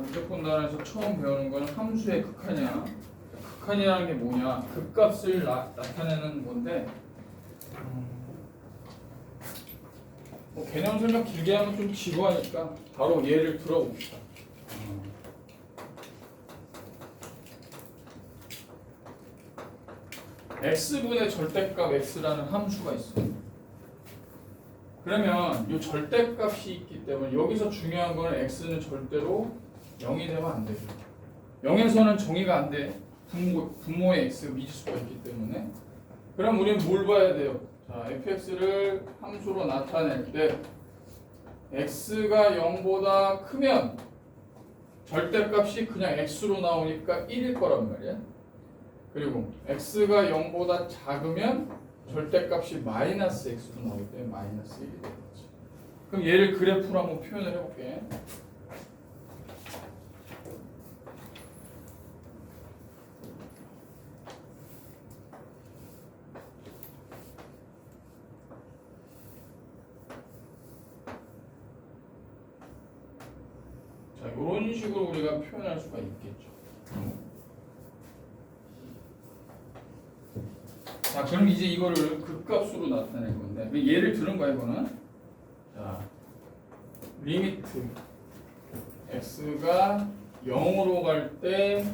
무조건 단원에서 처음 배우는 거는 함수의 극한이야. 극한이라는 게 뭐냐? 극값을 나타내는 건데 뭐 개념 설명 길게 하면 좀 지루하니까 바로 예를 들어봅시다. x분의 절대값 x라는 함수가 있어. 그러면 이 절대값이 있기 때문에 여기서 중요한 거는 x는 절대로 0이 되면 안 되죠. 0에서는 정의가 안 돼. 분모의 x 미지수가 있기 때문에. 그럼 우리는 뭘 봐야 돼요? 자, fx를 함수로 나타낼 때 x가 0보다 크면 절대값이 그냥 x로 나오니까 1일 거란 말이야. 그리고 x가 0보다 작으면 절대값이 마이너스 x로 나오기 때문에 마이너스 1이 되겠지. 그럼 얘를 그래프로 한번 표현을 해볼게. 자, 이런 식으로 우리가 표현할 수가 있겠죠. 자, 그럼 이제 이거를 극값으로 나타낼 건데 예를 들은 거야 이거는. 자, 리미트 x가 0으로 갈 때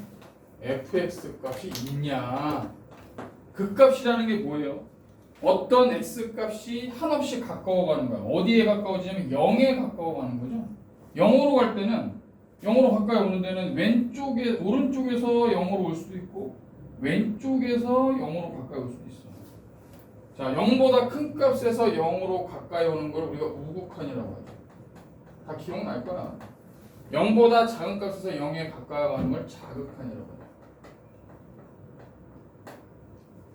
fx 값이 있냐. 극값이라는 게 뭐예요? 어떤 x 값이 한없이 가까워가는 거야. 어디에 가까워지냐면 0에 가까워가는 거죠. 0으로 갈 때는 0으로 가까이 오는 데는 왼쪽에 오른쪽에서 0으로 올 수도 있고 왼쪽에서 0으로 가까이 올 수도 있어. 자, 0보다 큰 값에서 0으로 가까이 오는 걸 우리가 우극한이라고 하죠. 다 기억날 거야. 0보다 작은 값에서 0에 가까이 가는 걸 자극한이라고 하죠.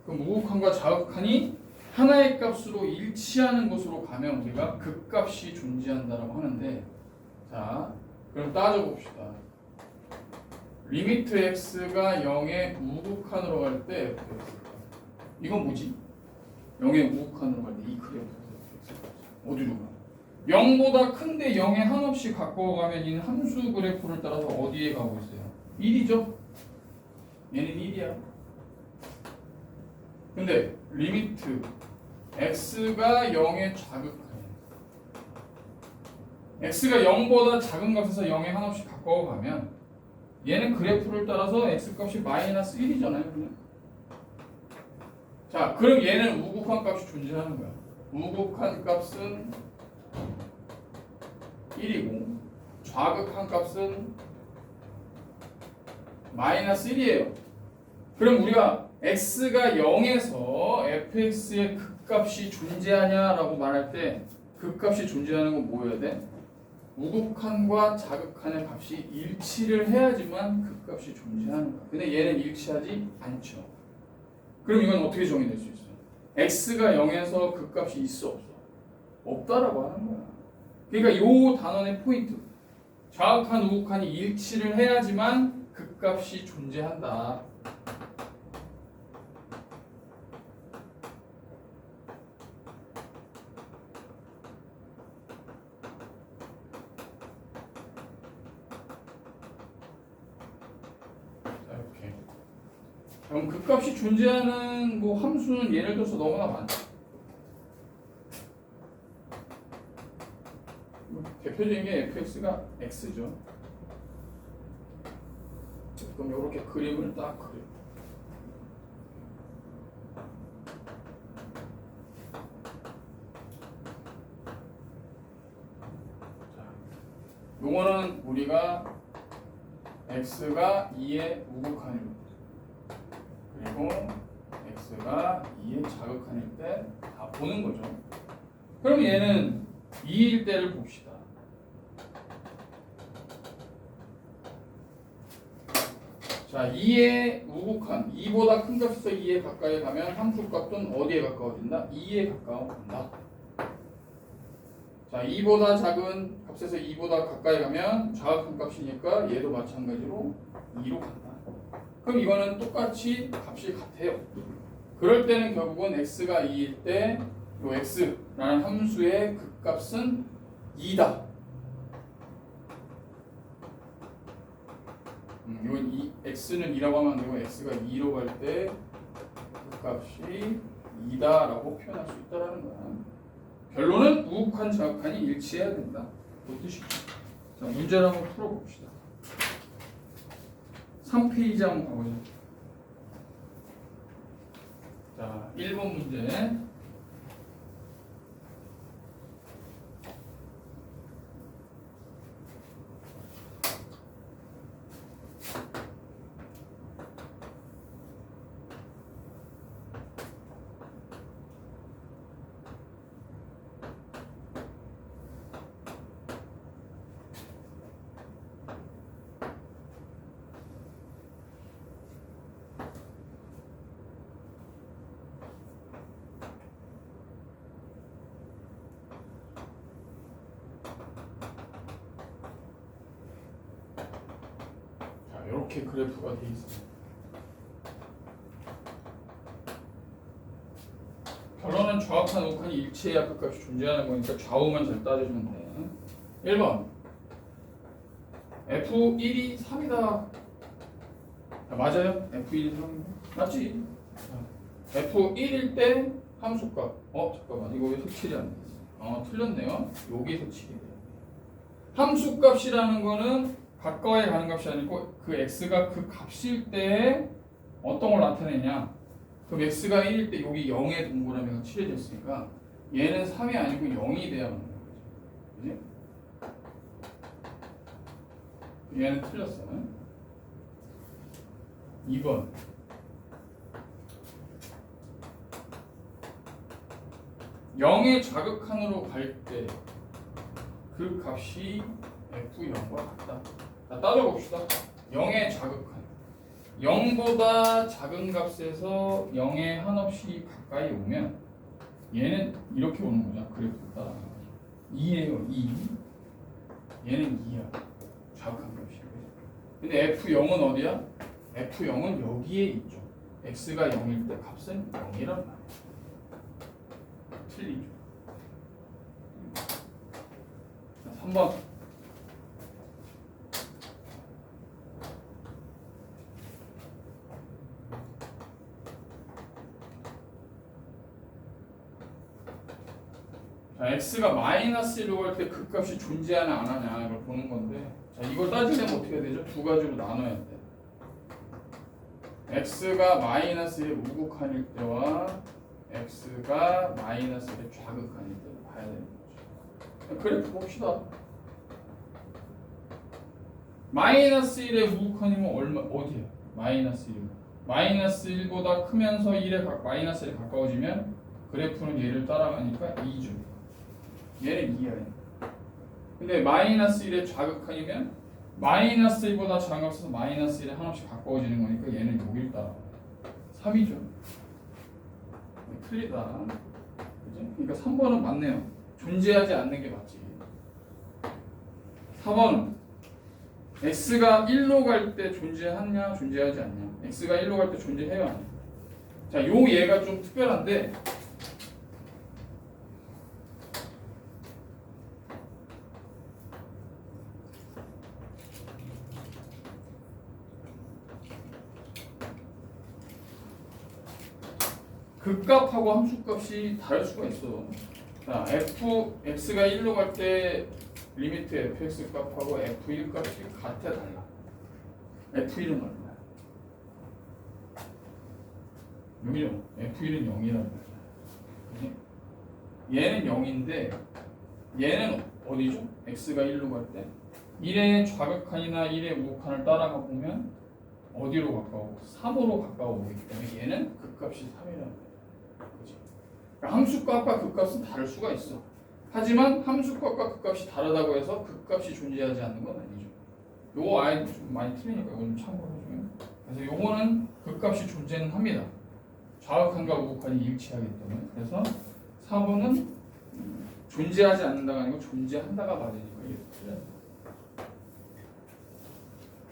그럼 우극한과 자극한이 하나의 값으로 일치하는 곳으로 가면 우리가 극값이 존재한다라고 하는데, 자, 그럼 따져봅시다. 리미트 x가 0의 우극한으로 갈 때 이건 뭐지? 0의 우극한으로 갈 때 이 그래프 어디로 가? 0보다 큰데 0에 한없이 가까워가면 이 함수 그래프를 따라서 어디에 가고 있어요? 1이죠? 얘는 1이야. 근데 리미트 x가 0에 자극해. x가 0보다 작은 값에서 0에 한없이 가까워가면 얘는 그래프를 따라서 x값이 마이너스 1이잖아요. 그냥. 자, 그럼 얘는 우극한 값이 존재하는 거야. 우극한 값은 1이고 좌극한 값은 마이너스 1이에요. 그럼 우리가 x가 0에서 fx의 극값이 존재하냐라고 말할 때 극값이 존재하는 건 뭐여야 돼? 우극한과 자극한의 값이 일치를 해야지만 극값이 존재하는 거야. 근데 얘는 일치하지 않죠. 그럼 이건 어떻게 정의될 수 있어? x가 0에서 극값이 있어 없어? 없다라고 하는 거야. 그러니까 이 단원의 포인트, 좌극한 우극한이 일치를 해야지만 극값이 존재한다. 그럼 극값이 존재하는 뭐 함수는 예를 들어서 너무나 많죠. 대표적인 게 fx가 x죠. 그럼 이렇게 그림을 딱 그려. 자, 요거는 우리가 x가 2의 우극한입니다. 그리고 x가 2의 자극한일 때 다 보는 거죠. 그럼 얘는 2일 때를 봅시다. 자, 2의 우극한, 2보다 큰 값에서 2에 가까이 가면 함수 값은 어디에 가까워진다? 2에 가까워진다. 자, 2보다 작은 값에서 2보다 가까이 가면 자극한 값이니까 얘도 마찬가지로 2로 간다. 그럼 이거는 똑같이 값이 같아요. 그럴 때는 결국은 x가 2일 때 이 x라는 함수의 극값은 2다. 이건 x는 2라고 하면 안 되고 x가 2로 갈 때 그 값이 2다라고 표현할 수 있다라는 거야. 결론은 우극한 자극한이 일치해야 된다. 그 뜻이죠. 자, 문제를 한번 풀어봅시다. 3페이지 한번 가보자. 자, 1번 문제. 이렇게 그래프가 돼 있어요. 결론은 정확한 우극한이 일치해야 끝값이 존재하는 거니까 좌우만 잘 따져주면 돼. 1번 F1이 3이다. 맞아요? F1이 3인가? 맞지? F1일 때 함수값. 잠깐만, 이거 왜 색칠이 안 됐어? 틀렸네요. 여기 색칠이 돼요. 함수값이라는 거는 가까이 가는 값이 아니고 그 x가 그 값일 때 어떤 걸 나타내냐. 그럼 x가 1일 때 여기 0의 동그라미가 칠해져 있으니까 얘는 3이 아니고 0이 돼야 하는 거죠. 그지? 얘는 틀렸어. 2번 영의 좌극한으로 갈 때 그 값이 F0과 같다. 자, 따져봅시다. 0의 좌극한 0보다 작은 값에서 0에 한없이 가까이 오면 얘는 이렇게 오는 거죠. 그래프 따라 2예요. 2. 얘는 2야. 좌극한 값이. 근데 F0은 어디야? F0은 여기에 있죠. x가 0일 때 값은 0이란 말이야. 틀리죠. 3번 자, x가 마이너스 1로 갈 때 그 값이 존재하나 안 하냐 이걸 보는 건데, 자, 이걸 따지려면 어떻게 해야 되죠? 두 가지로 나눠야 돼. x가 마이너스 1 우극한일 때와 x가 마이너스 1 좌극한일 때를 봐야 되는 거죠. 그래프 봅시다. 마이너스 1의 우극한이면 얼마, 어디야? 마이너스 1. 마이너스 1보다 크면서 1에 마이너스 1에 가까워지면 그래프는 얘를 따라가니까 2죠. 얘는 2야. 근데 마이너스 1의 좌극한이면 마이너스 1보다 작은 값에서 마이너스 1에 한없이 가까워지는 거니까 얘는 여기를 따라가. 3이죠. 틀리다. 그죠? 그러니까 3번은 맞네요. 존재하지 않는 게 맞지. 4번은 x가 1로 갈 때 존재하냐 존재하지 않냐. x가 1로 갈 때 존재해요 아니야. 자, 요 얘가 좀 특별한데 극값하고 함수값이 다를 수가 있어. 자, x가 1로 갈 때 리미트 fx 값하고 f1 값이 같아 달라. f1은 얼마야? 여기죠. f1은 0이라는 거야. 얘는 0인데 얘는 어디죠? x가 1로 갈 때 1의 좌극한이나 1의 우극한을 따라가 보면 어디로 가까워? 3으로 가까워오기 때문에 얘는 극값이 3이라는 거야. 그치? 그러니까 함수값과 극값은 다를 수가 있어. 하지만 함수값과 극값이 다르다고 해서 극값이 존재하지 않는 건 아니죠. 요거 아예 좀 많이 틀리니까 이거 좀 참고해 주면. 그래서 요거는 극값이 존재는 합니다. 좌극한과 우극한이 일치하기 때문에. 그래서 4번은 존재하지 않는다가 아니고 존재한다가 맞으니까 이게 틀려요.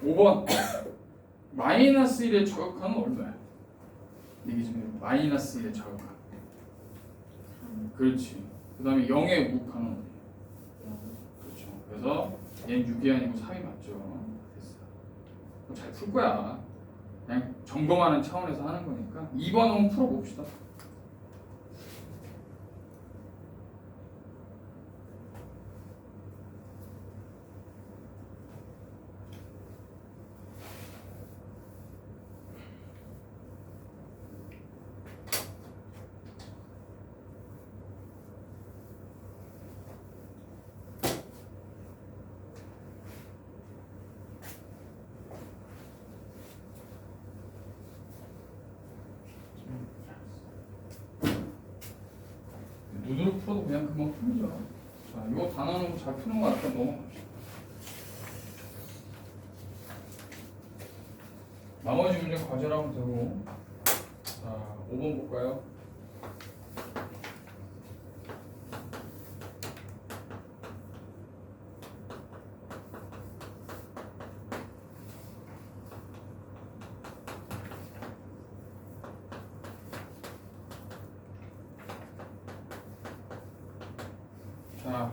5번 마이너스 1의 좌극한은 얼마야? 얘기 좀 해요. 마이너스 1의 좌극한. 그렇지. 그 다음에 0의 우극한은 어디야? 그렇죠. 그래서 얘는 6이 아니고 3이 맞죠. 됐어. 잘 풀 거야. 그냥 점검하는 차원에서 하는 거니까 2번 한번 풀어봅시다. 눈으로 풀어도 그냥 금방 풀리죠. 자, 이거 단어는 잘 푸는 거 같아. 넘어갑시다. 나머지 문제 과제라면 되고. 자, 5번 볼까요? 자,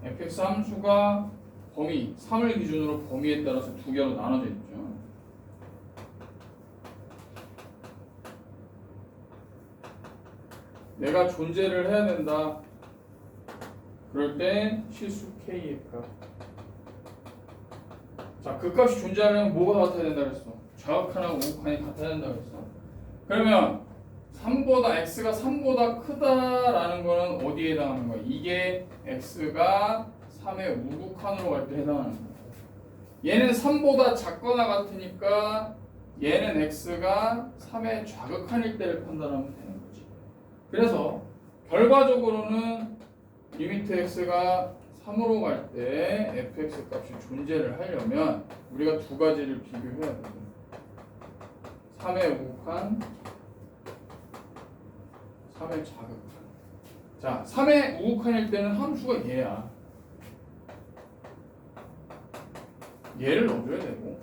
fx 함수가 범위 3을 기준으로 범위에 따라서 두 개로 나눠져 있죠. 내가 존재를 해야 된다. 그럴 때 실수 k의 값. 자, 그 값이 존재하려면 뭐가 같아야 된다 그랬어? 좌극한하고 우극한이 같아야 된다 그랬어. 그러면 3보다 x가 3보다 크다라는 거는 어디에 해당하는 거야? 이게 x가 3의 우극한으로 갈 때 해당하는 거야. 얘는 3보다 작거나 같으니까 얘는 x가 3의 좌극한일 때를 판단하면 되는 거지. 그래서 결과적으로는 리미트 x가 3으로 갈 때 fx 값이 존재를 하려면 우리가 두 가지를 비교해야 돼. 3의 우극한 3의 자극한. 자, 3의 우극한일 때는 함수가 얘야. 얘를 넣어줘야 되고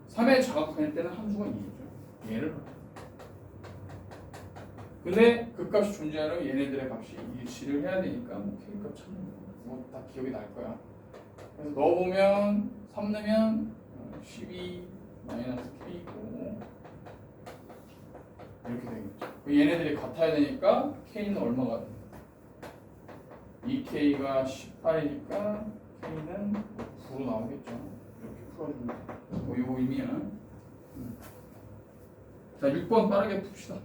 3의 자극한일 때는 함수가 얘죠. 얘를 넣어줘야 돼. 근데 그 값이 존재하려면 얘네들의 값이 일치를 해야 되니까 뭐 K값 찾는 거 뭐 다 기억이 날 거야. 그래서 넣어보면 3 넣으면 12 마이너스 K고 이렇게 되겠죠. 얘네들이 같아야 되니까 K는 얼마가 돼? 2K가 18이니까 K는 9로 나오겠죠. 이렇게 풀어주면 돼. 뭐 이거 의미는. 자, 6번 빠르게 풉시다.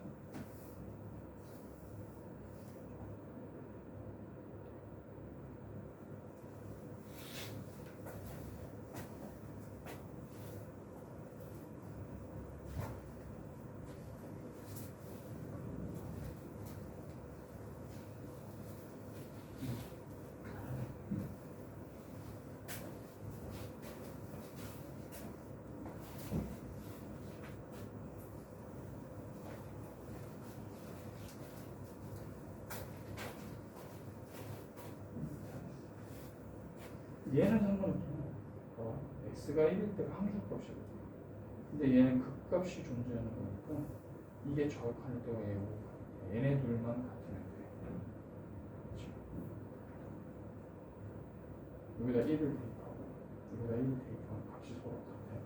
얘는 상관없잖아. x가 1일 때가 함수값이거든. 근데 얘는 극값이 존재하는 거니까 이게 좌극할 때가 얘고 얘네 둘만 같으면 돼. 그렇죠? 여기다 1을 대입하고 여기다 1을 대입하면 값이 서로 같아요.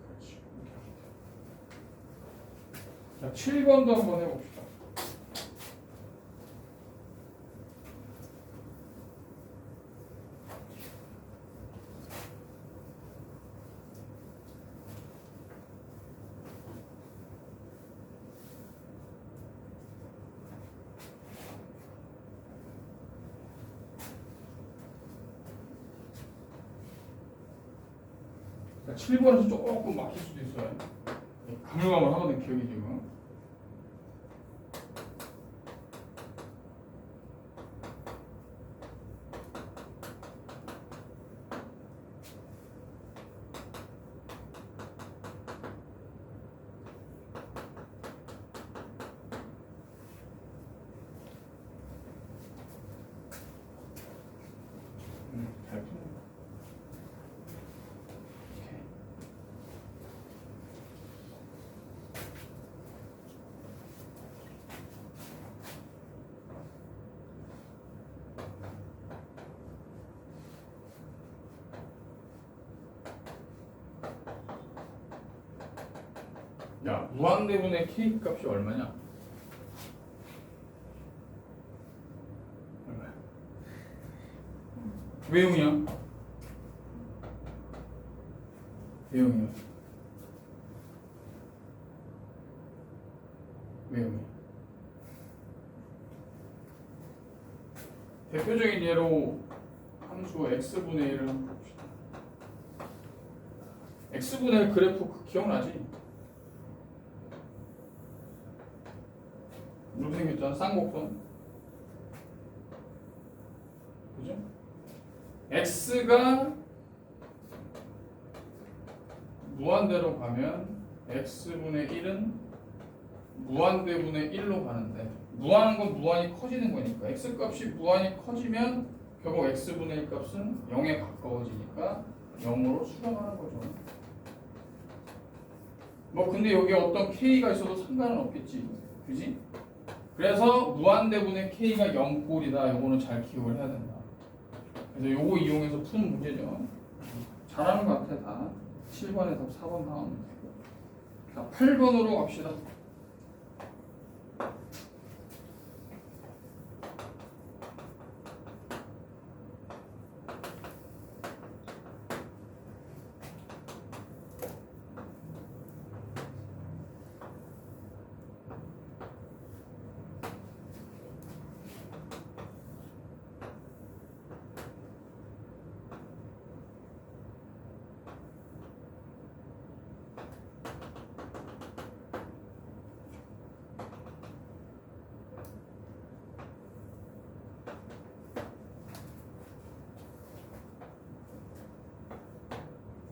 그렇지. 자, 7번도 한번 해봅시다. 자, 7번에서 조금 막힐 수도 있어요. 가물가물하거든 기억이 지금. 잘 푸네. 오케이. 야, 무한대분의 k 값이 얼마냐? 얼마야? 외우냐? 외우냐? 외우냐? 대표적인 예로 함수 x분의 1을 한번 봅시다. x분의 1 그래프 기억나지? 이렇게 생겼잖아. 쌍곡선. 그죠? x가 무한대로 가면 x분의 1은 무한대분의 1로 가는데, 무한한 건 무한이 커지는 거니까 x값이 무한이 커지면 결국 x분의 1 값은 0에 가까워지니까 0으로 수렴하는 거죠. 뭐 근데 여기 어떤 k가 있어도 상관은 없겠지, 그지? 그래서 무한대분의 k가 0꼴이다. 요거는 잘 기억을 해야 된다. 그래서 요거 이용해서 푸는 문제죠. 잘하는 것 같아. 다 7번에서 4번 나오면 되고. 자, 8번으로 갑시다.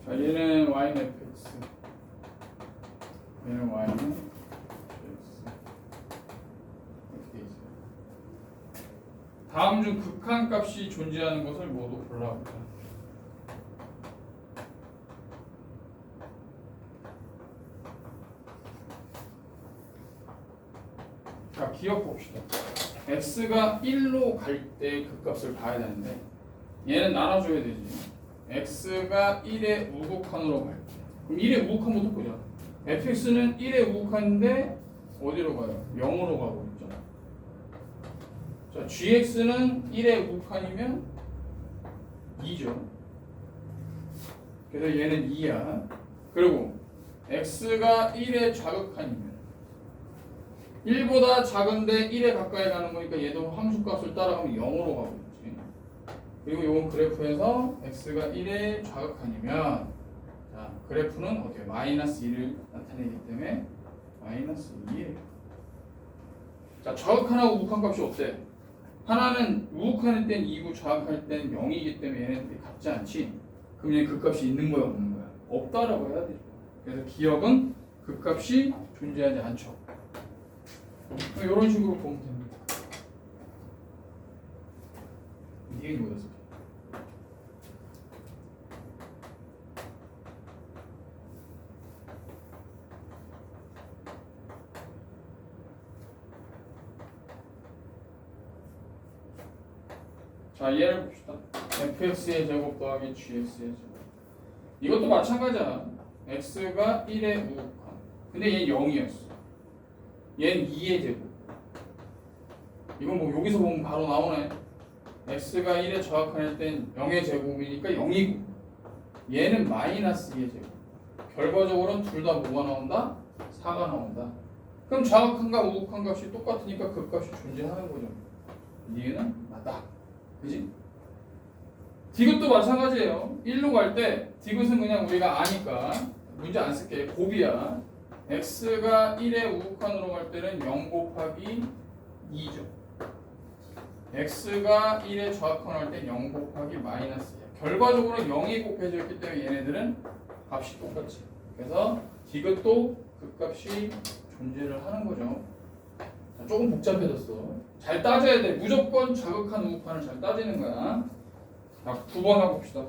자, 얘는 y는 fx, 얘는 y는 fx 이렇게 돼 있어요. 다음 중 극한값이 존재하는 것을 모두 골라보자. 자, 기억 봅시다. x가 1로 갈 때 그 값을 봐야 되는데 얘는 나눠줘야 되지. x가 1의 우극한으로 갈 때, 그럼 1의 우극한부터 보자. fx는 1의 우극한인데 어디로 가요? 0으로 가고 있죠. 자, gx는 1의 우극한이면 2죠. 그래서 얘는 2야. 그리고 x가 1의 좌극한이면 1보다 작은데 1에 가까이 가는 거니까 얘도 함수값을 따라가면 0으로 가고 있지. 그리고 이건 그래프에서 x가 1의 좌극한이면, 자, 그래프는 어떻게 마이너스 1을 나타내기 때문에 마이너스 2예요. 자, 좌극한하고 우극한 값이 어때? 하나는 우극한일 땐 2고 좌극할 땐 0이기 때문에 얘네들이 같지 않지. 그럼 얘는 그 값이 있는 거야, 없는 거야? 없다라고 해야 되죠. 그래서 기억은 그 값이 존재하지 않죠. 이런 식으로 보면 됩니다. 이게 뭐였어? 자, 얘를 봅시다. fx의 제곱 더하기 gx의 제곱. 이것도 마찬가지야. x가 1의 우극한. 근데 얘는 0이었어. 얘는 2의 제곱. 이건 뭐 여기서 보면 바로 나오네. x가 1의 좌극한일 땐 0의 제곱이니까 0이고, 얘는 마이너스 2의 제곱. 결과적으로는 둘 다 뭐가 나온다? 4가 나온다. 그럼 좌극한과 우극한 값이 똑같으니까 그 값이 존재하는 거죠. 얘는 맞다. 그지? 디귿도 마찬가지예요. 1로 갈 때 디귿은 그냥 우리가 아니까 문제 안 쓸게. 곱이야. x가 1의 우극한으로 갈 때는 0 곱하기 2죠. x가 1의 좌극한으로 갈 때 0 곱하기 마이너스야. 결과적으로 0이 곱해져 있기 때문에 얘네들은 값이 똑같지. 그래서 디귿도 그 값이 존재를 하는 거죠. 자, 조금 복잡해졌어. 잘 따져야 돼. 무조건 좌극한 우극한을 잘 따지는 거야. 자, 9번 하고 봅시다.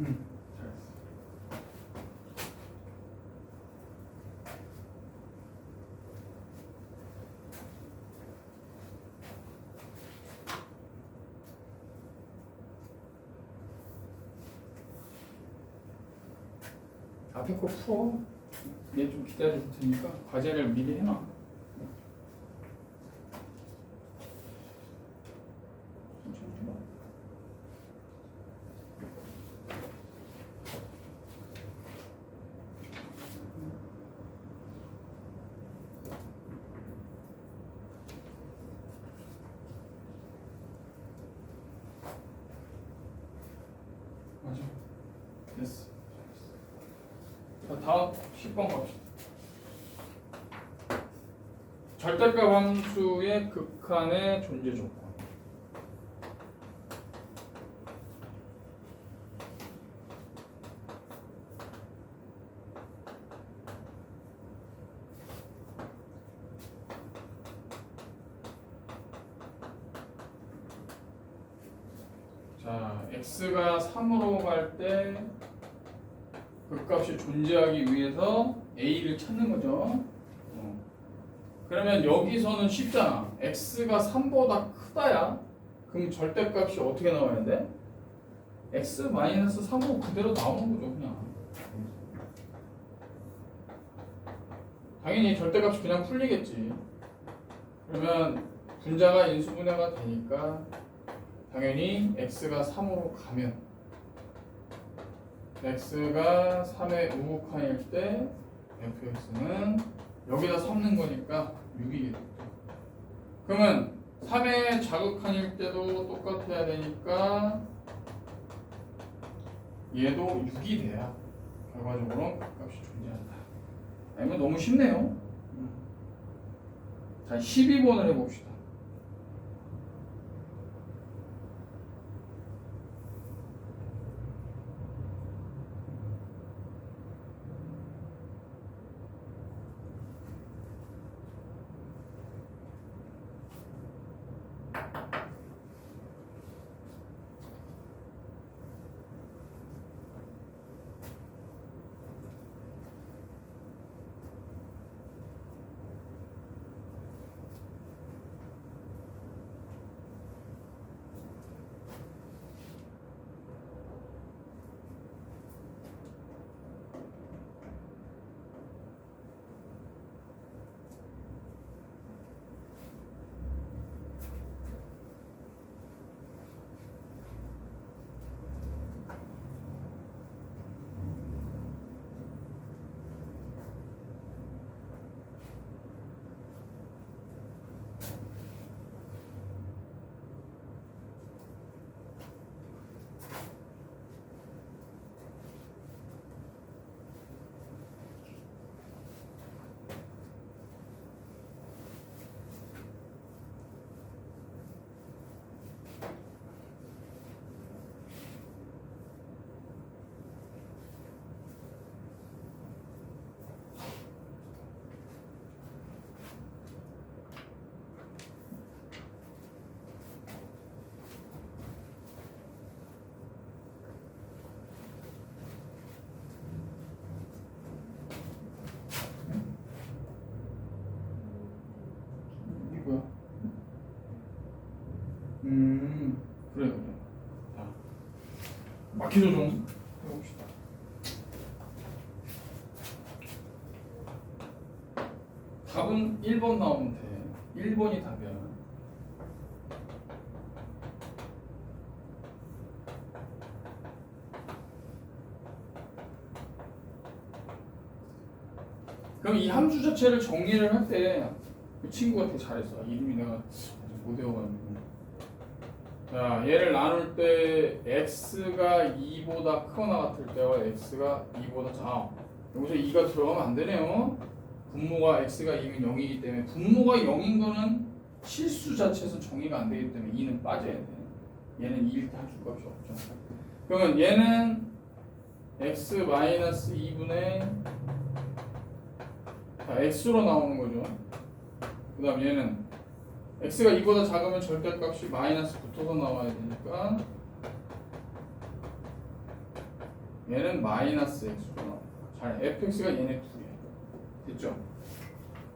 잘했어. 앞에 거 풀어. 얘 좀 기다릴 테니까 과제를 미리 해놔. 천천히 해봐. 맞아. 됐어. 자, 다음 10번 갑시다. 절대값 함수의 극한의 존재 조건. 자, x가 3으로 갈 때 극값이 존재하기 위해서 a를 찾는 거죠. 그러면 여기서는 쉽잖아. x가 3보다 크다야. 그럼 절대값이 어떻게 나와야 돼? x-3으로 그대로 나오는 거죠, 그냥. 당연히 절대값이 그냥 풀리겠지. 그러면 분자가 인수분해가 되니까 당연히 x가 3으로 가면 x가 3의 우극한일 때 fx는 여기다 3 넣는 거니까 6이겠죠. 그러면 3의 자극한일 때도 똑같아야 되니까 얘도 6이 돼야 결과적으로 값이 존재한다. 아니면 너무 쉽네요. 자, 12번을 해봅시다. 뭐야? 그래요. 자, 막히죠 좀 해봅시다. 답은 1번 나오면 돼. 1번이 답이야. 그럼 이 함수 자체를 정리를 할 때 그 친구가 되게 잘했어. 이름이 내가 아직 못 외워가지고. 자, 얘를 나눌 때 x가 2보다 크거나 같을 때와 x가 2보다 작아. 여기서 2가 들어가면 안 되네요. 분모가 x가 2면 0이기 때문에 분모가 0인 거는 실수 자체에서 정의가 안 되기 때문에 2는 빠져야 돼. 얘는 2일 때 한 줄값이 없죠. 그러면 얘는 x-2분의 x로 나오는 거죠. 그 다음 얘는 x가 2보다 작으면 절대값이 마이너스 붙어서 나와야 되니까 얘는 마이너스 x로 나와. 잘 fx가 얘네 둘이야. 됐죠?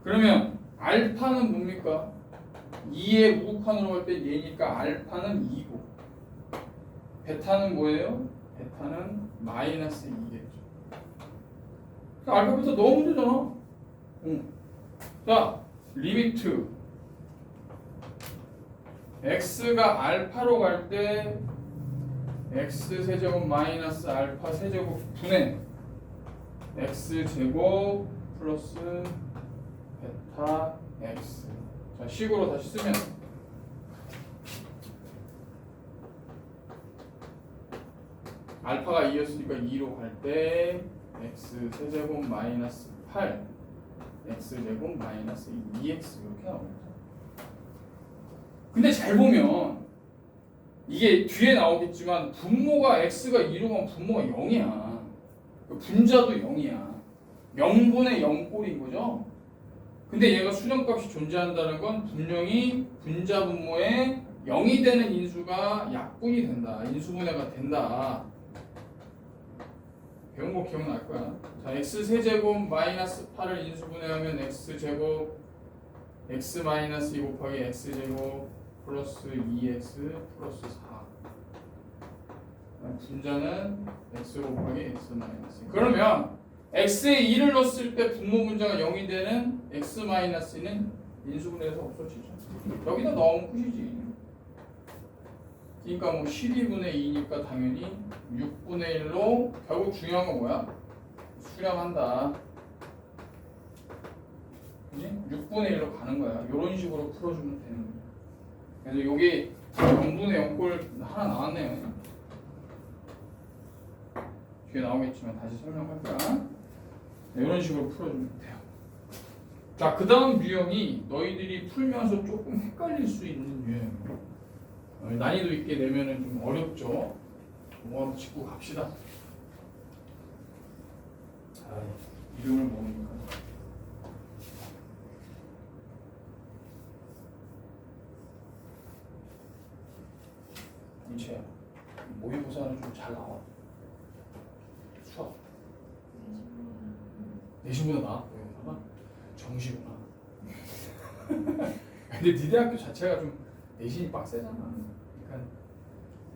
그러면 알파는 뭡니까? 2의 우극한으로 갈 때 얘니까 알파는 2고 베타는 뭐예요? 베타는 마이너스 2겠죠. 그러니까 알파 베타 너무 문제잖아. 응. 자, 리미트 x가 알파로 갈 때 x 세제곱 마이너스 알파 세제곱 분의 x 제곱 플러스 베타 x. 자, 식으로 다시 쓰면 알파가 2였으니까 2로 갈 때 x 세제곱 마이너스 8 x 제곱 마이너스 2x 이렇게 나옵니다. 근데 잘 보면 이게 뒤에 나오겠지만 분모가 x가 2로 가면 분모가 0이야. 분자도 0이야. 0분의 0꼴인 거죠. 근데 얘가 수렴값이 존재한다는 건 분명히 분자 분모에 0이 되는 인수가 약분이 된다. 인수분해가 된다. 배운 거 기억날 거야. 자, x 세제곱 마이너스 8을 인수분해하면 x 제곱 x 마이너스 2 곱하기 x 제곱 플러스 2x 플러스 4. 분자는 x 곱하기 x 마이너스 2. 그러면 x에 2를 넣었을 때 분모 분자가 0이 되는 x 마이너스는 인수분해에서 없어지죠. 여기다 넣으면 끝이지. 그러니까 뭐 12분의 2니까 당연히 6분의 1로 결국 중요한 건 뭐야? 수렴한다. 그지? 6분의 1로 가는 거야. 이런 식으로 풀어주면 되는 거야. 그래서 여기 0분의 0꼴 하나 나왔네요. 뒤에 나오겠지만 다시 설명할 거야. 이런 식으로 풀어주면 돼요. 자, 그 다음 유형이 너희들이 풀면서 조금 헷갈릴 수 있는 유형이에요. 난이도 있게 내면은 좀 어렵죠. 뭐 한번 짚고 갑시다. 아, 이름을 모르니까. 인체야. 모의고사는 좀 잘 나와. 수학. 내신보다 나아. 모의고사가 정시구나. 근데 니네 학교 자체가 좀 내신이 빡세잖아. 그러니까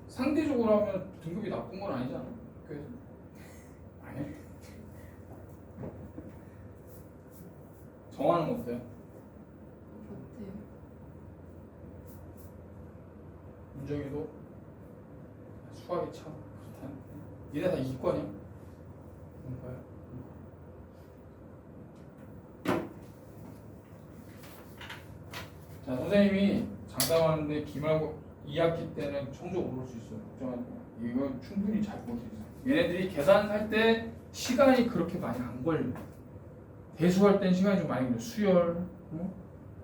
상대적으로 하면 등급이 나쁜 건 아니잖아. 그래서 아니야. 정하는 거 어때요? 좋대요. 윤정이도 수학이 참 그렇다. 니네 다 이과냐? 이과야. 자, 선생님이 장담하는데 기말고 2학기 때는 성적 오를 수 있어요. 걱정하지 마. 이건 충분히 잘 볼 수 있어요. 얘네들이 계산할 때 시간이 그렇게 많이 안 걸려. 대수할 땐 시간이 좀 많이 걸려. 수열,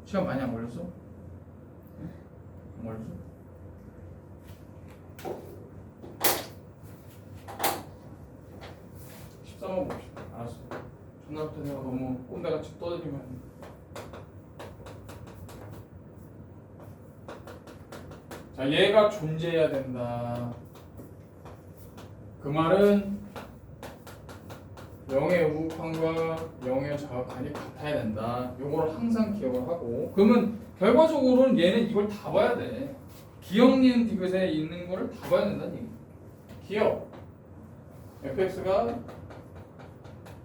시간 많이 안 걸렸어? 안 걸렸어? 한번 봅시다. 알았어. 전날부터 내가 너무 꼰대같이 떠들리면 자, 얘가 존재해야 된다. 그 말은 0의 우극한과 0의 자극한이 같아야 된다. 요걸 항상 기억을 하고 그러면 결과적으로는 얘는 이걸 다 봐야 돼. 기억, 니은, 디귿에 있는 거를 다 봐야 된다는 얘기. 기억 fx가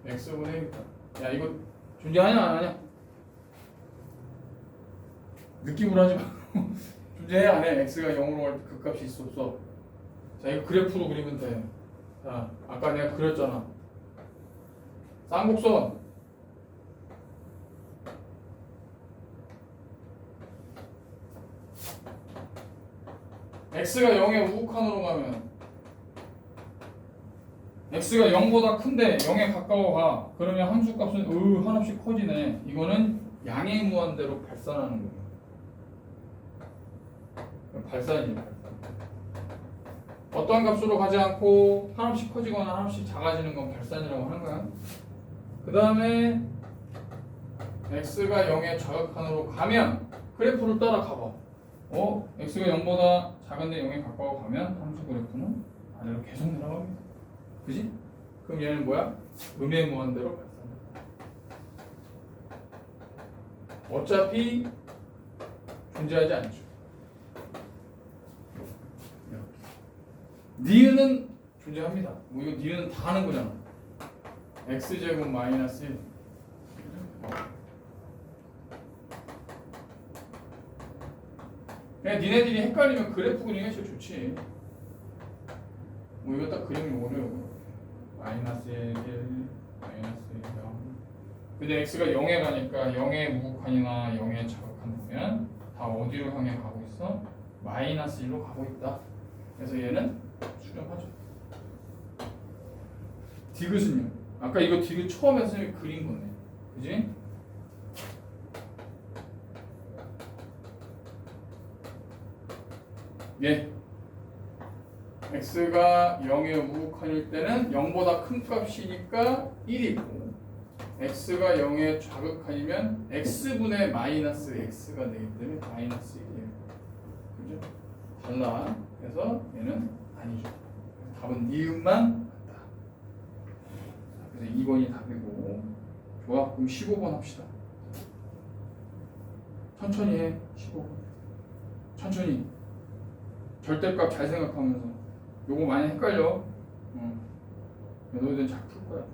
x분의 1이다. 야, 이거 존재하냐 안 하냐? 느낌으로 하지 말고 존재해 안 해? x가 0으로 갈 때 그 값이 있어 없어? 자, 이거 그래프로 그리면 돼. 자, 아까 내가 그렸잖아. 쌍곡선 x가 0의 우극한으로 가면 x가 0보다 큰데 0에 가까워 가. 그러면 함수값은 한없이 커지네. 이거는 양의 무한대로 발산하는 거예요. 발산이에요. 발산. 어떠한 값으로 가지 않고 한없이 커지거나 한없이 작아지는 건 발산이라고 하는 거야. 그 다음에 x가 0의 자극한으로 가면 그래프를 따라 가봐. x가 0보다 작은데 0에 가까워 가면 함수 그래프는 아래로 계속 내려갑니다. 그지? 그럼 얘는 뭐야? 음해무한대로 발산된다. 어차피 존재하지 않죠. 니은은 존재합니다. 뭐 이거 니은은 다 하는 거잖아. x제곱 마이너스 1. 그냥 니네들이 헷갈리면 그래프 그리는 게 제일 좋지. 뭐 이거 딱 그리는 거를 마이너스 1, 마이너스 0. 근데 x가 0에 가니까 0의 우극한이나 0의 자극한 보면 다 어디로 향해 가고 있어? 마이너스 1로 가고 있다. 그래서 얘는 수렴하죠. 디귿은요? 아까 이거 디귿 처음에 선생님이 그린 거네. 그지? 예. x가 0의 우극한일 때는 0보다 큰 값이니까 1이고 x가 0의 좌극한이면 x분의 마이너스 x가 되기 때문에 마이너스 1이에요. 그죠? 달라. 그래서 얘는 아니죠. 답은 니은만 같다. 그래서 2번이 답이고. 좋아. 그럼 15번 합시다. 천천히 해. 15번. 천천히. 절대값 잘 생각하면서. 요거 많이 헷갈려. 너희들은 잘 풀 거야.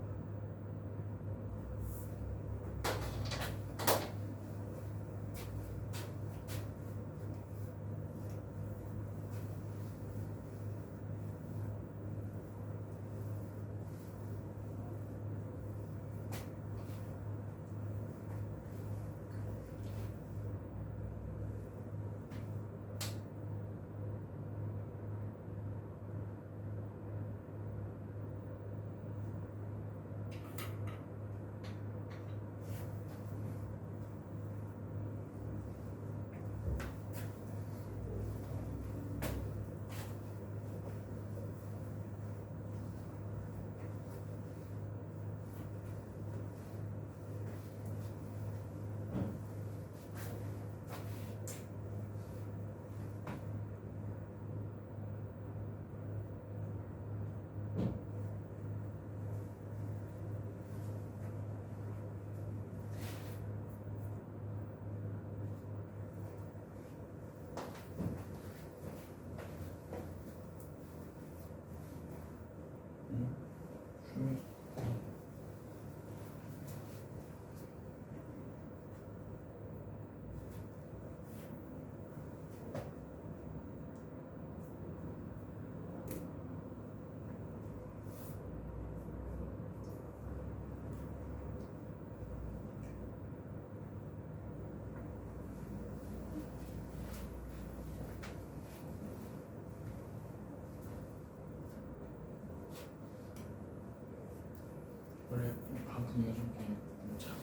원래 반 분위기가 좀 이렇게 참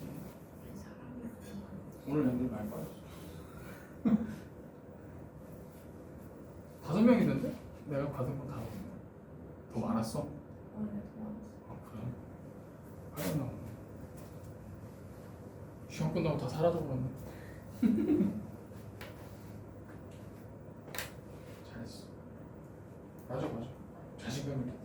오늘 애들 많이 빠졌어. 5명 있는데? 내가 받은 건 5명. 더 많았어? 아 그래? 빨리 나오네. 시험 끝나고 다 사라져버렸네. 잘했어. 맞아. 자신감 있게.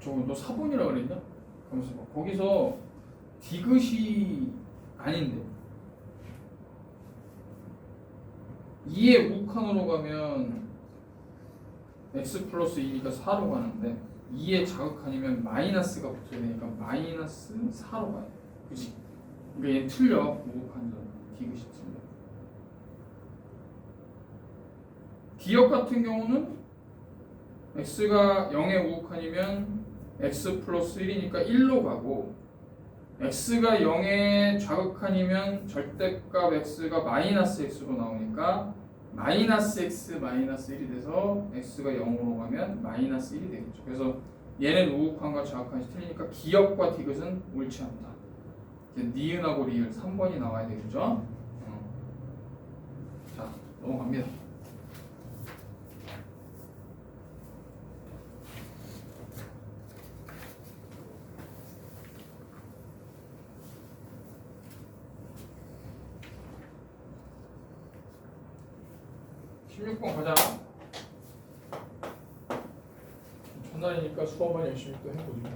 저거 너 4번이라 그랬냐? 그러면서 막 거기서 디귿이 아닌데 2의 우칸으로 가면 x 플러스 2니까 4로 가는데 2의 자극한이면 마이너스가 붙어야 되니까 마이너스 4로 가요. 그치? 그러니까 얘 틀려. 우칸전 디귿이 틀려. 기억 같은 경우는 x가 0의 우극한이면 x 플러스 1이니까 1로 가고 x가 0의 좌극한이면 절대값 x가 마이너스 x로 나오니까 마이너스 x 마이너스 1이 돼서 x가 0으로 가면 마이너스 1이 되겠죠. 그래서 얘는 우극한과 좌극한이 틀리니까 기역과 디귿은 옳지 않다. 니은하고 리을 3번이 나와야 되겠죠. 자, 넘어갑니다. 16번 가자. 첫날이니까 수업만 열심히 또 해보죠.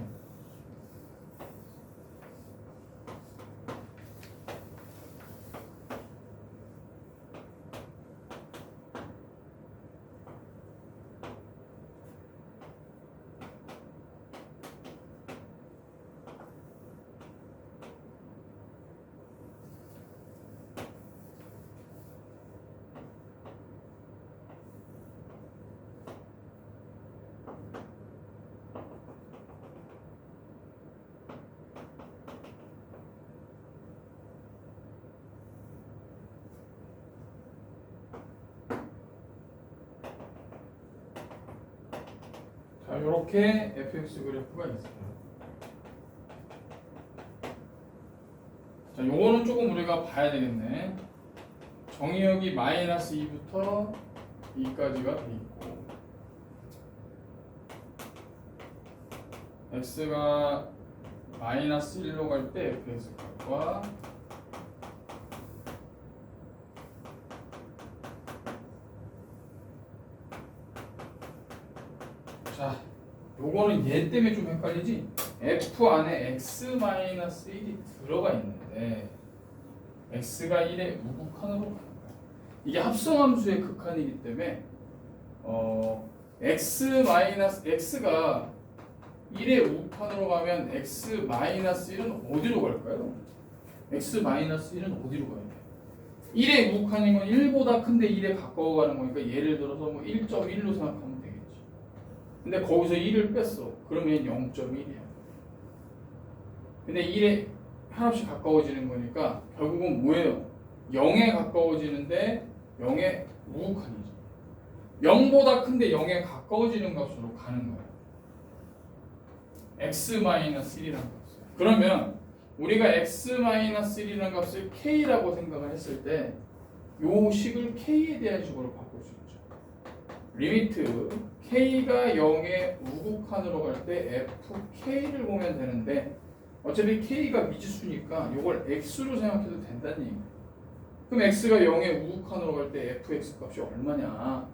자, 이렇게 fx 그래프가 있어요. 자, 요거는 조금 우리가 봐야 되겠네. 정의역이 마이너스 2부터 2까지가 돼 있고, x가 마이너스 1로 갈 때 fx 값과 자, 요거는 얘 때문에 좀 헷갈리지? f 안에 x-1이 들어가 있는데 x가 1의 우극한으로 가는 거야. 이게 합성함수의 극한이기 때문에 x가 1의 우극한으로 가면 x-1은 어디로 갈까요? x-1은 어디로 가요? 1의 우극한인 건 1보다 큰데 1에 가까워 가는 거니까 예를 들어서 뭐 1.1로 생각하면 되겠지. 근데 거기서 1을 뺐어. 그러면 0.1이야. 근데 1에 한없이 가까워지는 거니까 결국은 뭐예요? 0에 가까워지는데 0에 우극한이지. 0보다 큰데 0에 가까워지는 값으로 가는 거야. x-1이라는 값을. 그러면 우리가 x-1이라는 값을 k라고 생각을 했을 때 요 식을 k에 대한 식으로 바꿀 수 있죠. 리미트 k가 0의 우극한으로 갈 때 fk를 보면 되는데 어차피 k가 미지수니까 이걸 x로 생각해도 된다는 얘기예요. 그럼 x가 0의 우극한으로 갈 때 fx 값이 얼마냐?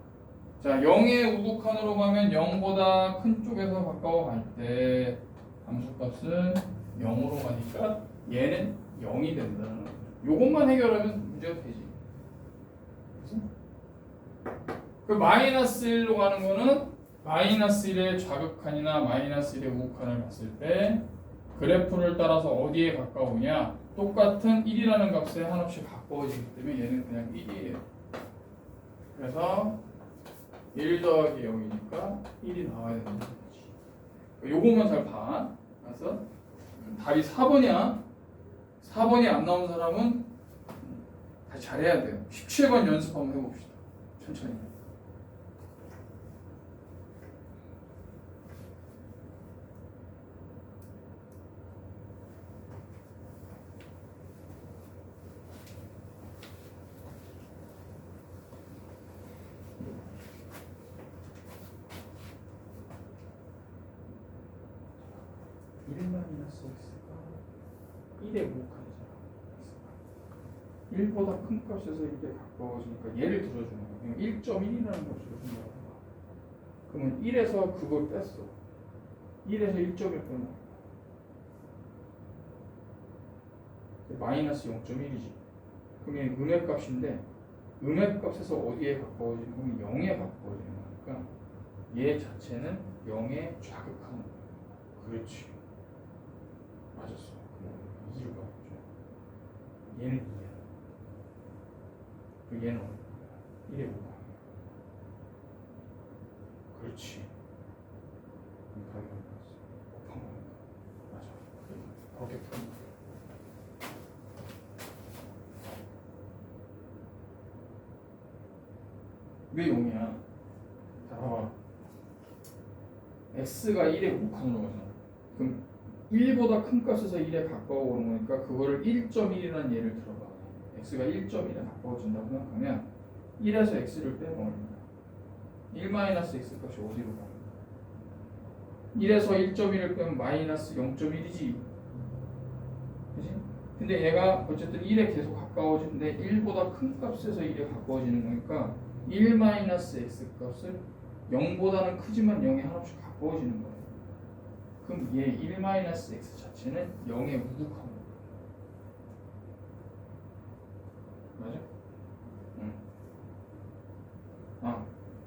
자, 0의 우극한으로 가면 0보다 큰 쪽에서 가까워 갈 때 함수값은 0으로 가니까 얘는 0이 된다는 거죠. 요것만 해결하면 문제가 되지. 그래서 그 마이너스 1로 가는 거는 마이너스 1의 좌극한이나 마이너스 1의 우극한을 봤을 때 그래프를 따라서 어디에 가까우냐? 똑같은 1이라는 값에 한없이 가까워지기 때문에 얘는 그냥 1이에요. 그래서 1 더하기 0이니까 1이 나와야 되는 거지. 요것만 잘 봐. 알았어? 답이 4번이야. 4번이 안 나온 사람은 다시 잘해야 돼요. 17번 연습 한번 해봅시다. 천천히. 마이너스 x가 1의 우극한이잖아. 1보다 큰 값에서 1에 가까워지니까 얘를 들어주는 거야. 1.1이라는 값으로 생각해봐. 그러면 1에서 그걸 뺐어. 1에서 1.1 빼면 마이너스 0.1이지. 그럼 얘 음의 값인데 음의 값에서 어디에 가까워지는 거면 0에 가까워지는 거니까 얘 자체는 0에 좌극하는 거야. 그렇지. 맞았어. 이유가 없죠. 얘는 2야. 그 얘는 1에 5야. 그렇지. 답이 맞았어. 곱한 거니까. 맞아. 그렇게 푸는 거야. 왜 0이야? 자, 봐봐. x가 1에 우극한으로 가잖아. 그럼 1보다 큰 값에서 1에 가까워 오는 거니까 그거를 1.1이라는 예를 들어봐. x가 1.1에 가까워진다고 생각하면 1에서 x를 빼면 얼마야? 1-x 값이 어디로 가? 1에서 1.1을 빼면 마이너스 0.1이지. 그치? 근데 얘가 어쨌든 1에 계속 가까워지는데 1보다 큰 값에서 1에 가까워지는 거니까 1 마이너스 x 값을 0보다는 크지만 0에 하나씩 가까워지는 거예요. 그럼 얘 1 마이너스 x 자체는 0에 우극한 거예요. 맞아? 응.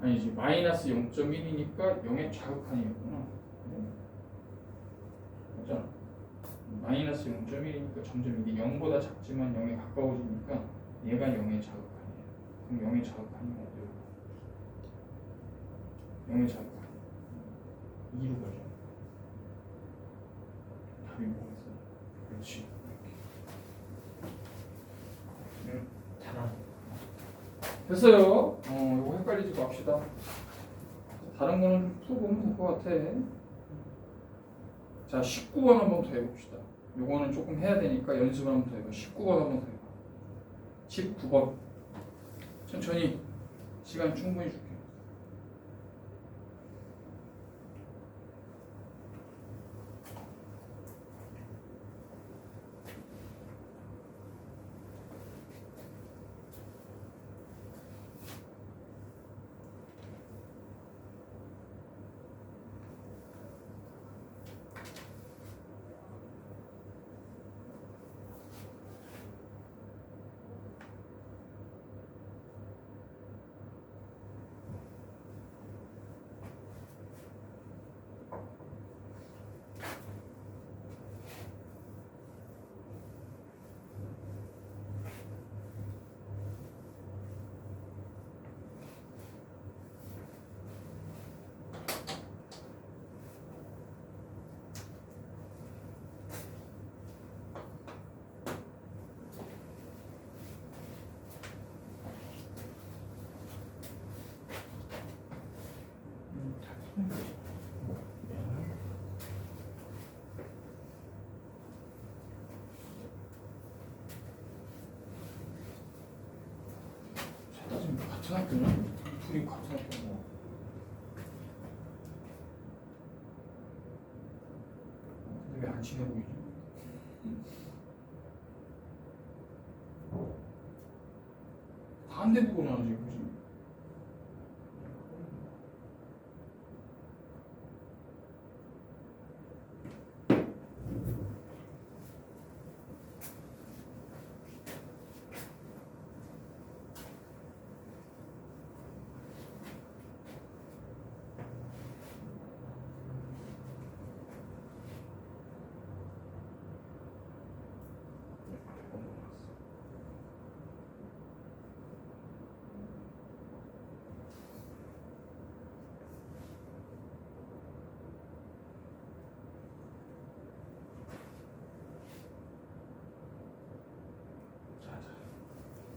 아니지. 마이너스 0.1이니까 0의 자극한이었구나. 맞아. 마이너스 0.1이니까 점점 이게 0보다 작지만 0에 가까워지니까 얘가 0의 자극한이에요. 그럼 0의 자극한이 어디로 가? 0의 자극한 2로 가죠. 답이 뭐겠어? 그렇지. 잘하네. 됐어요. 이거 헷갈리지 맙시다. 다른 거는 좀 풀어보면 될 것 같아. 자, 19번 한번 더 해봅시다. 요거는 조금 해야 되니까 연습을 한번 더 해봐. 19번 한번 더 해봐. 19번. 천천히. 시간 충분히 줄게. 따지면 같은 학교냐? 둘이 같은 학교고. 근데 왜 안 친해 보이지? 반대 보고 나지, 그지?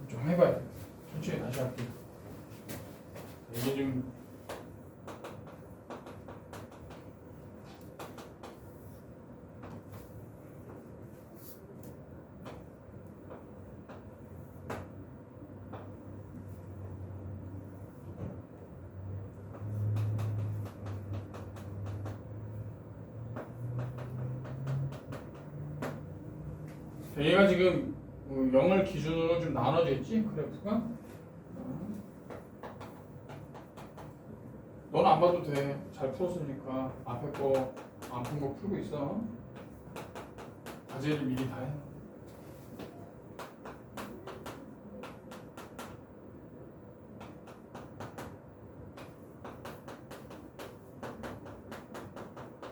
좀 해봐야 돼. 천천히 다시 할게. 이게 좀 얘가 지금 0을 기준으로 좀 나눠져 있지? 그래프가? 넌 안 봐도 돼. 잘 풀었으니까. 앞에 거 안 푼 거 풀고 있어. 과제를 미리 다 해.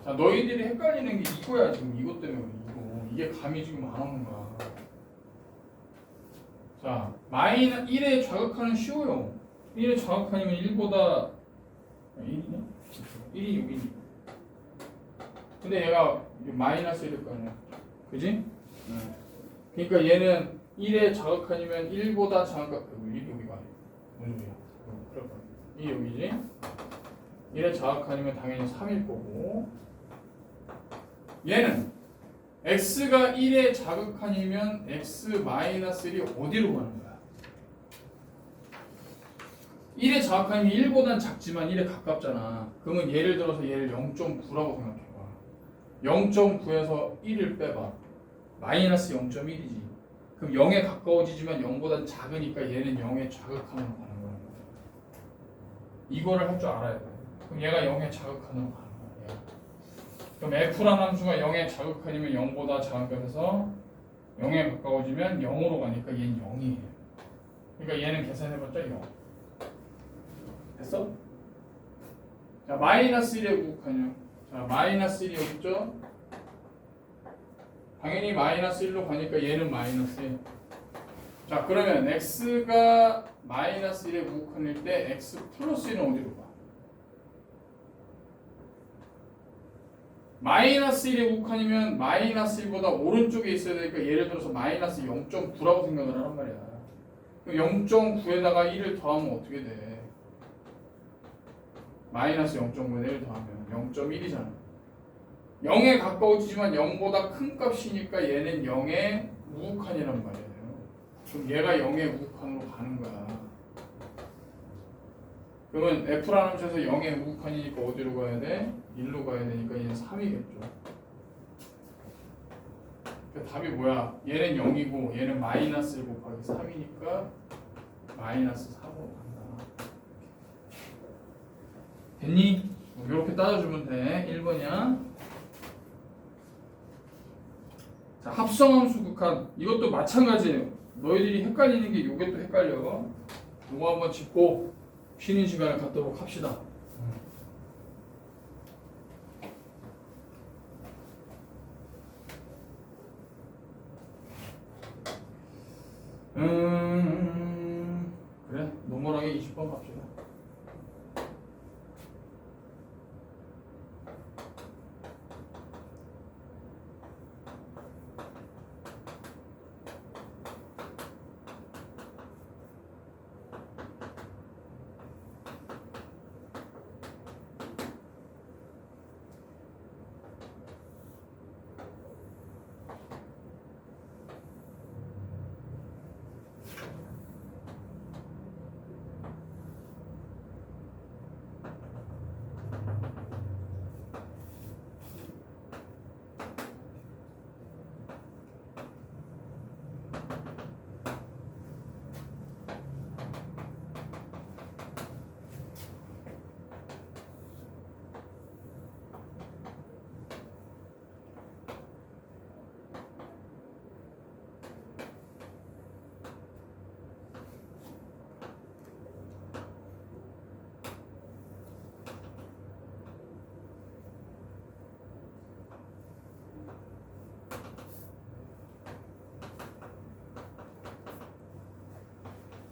자, 너희들이 헷갈리는 게 이거야. 지금 이것 때문에 그래. 이게 감이 지금 안 오는 거야. 자, 마이너스 1에 자극하는 쉬워요. 1에 자극하면 1보다 1이냐? 1이 6이니. 근데 얘가 마이너스 1일 거 아니야. 그지? 그러니까 얘는 1에 자극하면 1보다 자극한 1이 여기가 아니야. 뭔 소리야? 그럴 거야. 이 여기지? 1에 자극하면 당연히 3일 거고. 얘는 x가 1에 자극한이면 x-1이 어디로 가는 거야? 1에 자극한이면 1보단 작지만 1에 가깝잖아. 그러면 예를 들어서 얘를 0.9라고 생각해봐. 0.9에서 1을 빼봐. 마이너스 0.1이지. 그럼 0에 가까워지지만 0보단 작으니까 얘는 0에 자극한으로 가는 거야. 이거를 할 줄 알아야 돼. 그럼 얘가 0의 자극한으로 가는 거야. 얘가. 그럼 F라는 함수가 0의 자극한이면 0보다 작은 값에서 0에 가까워지면 0으로 가니까 얘는 0이에요. 그러니까 얘는 계산해봤자 0. 됐어? 자, 마이너스 1에 구국하냐. 자, 마이너스 1이 여기 있죠? 당연히 마이너스 1로 가니까 얘는 마이너스 1. 자, 그러면 x가 마이너스 1에 구국한일 때 x 플러스 1은 어디로 가? 마이너스 1에 구국한이면 마이너스 1보다 오른쪽에 있어야 되니까 예를 들어서 마이너스 0.9라고 생각을 하란 말이야. 그럼 0.9에다가 1을 더하면 어떻게 돼? 마이너스 0.9에 1을 더하면 0.1이잖아. 0에 가까워지지만 0보다 큰 값이니까 얘는 0의 우극한이란 말이에요. 그럼 얘가 0의 우극한으로 가는 거야. 그러면 F라는 함수에서 0의 우극한이니까 어디로 가야 돼? 1로 가야 되니까 얘는 3이겠죠. 그러니까 답이 뭐야? 얘는 0이고 얘는 마이너스 1 곱하기 3이니까 마이너스 4로 간다. 됐니? 이렇게 따져주면 돼. 1번이야. 자, 합성함수 극한. 이것도 마찬가지예요. 너희들이 헷갈리는 게 요게 또 헷갈려. 요거 한번 짚고 쉬는 시간을 갖도록 합시다. 그래. 노멀하게 20번 갑시다.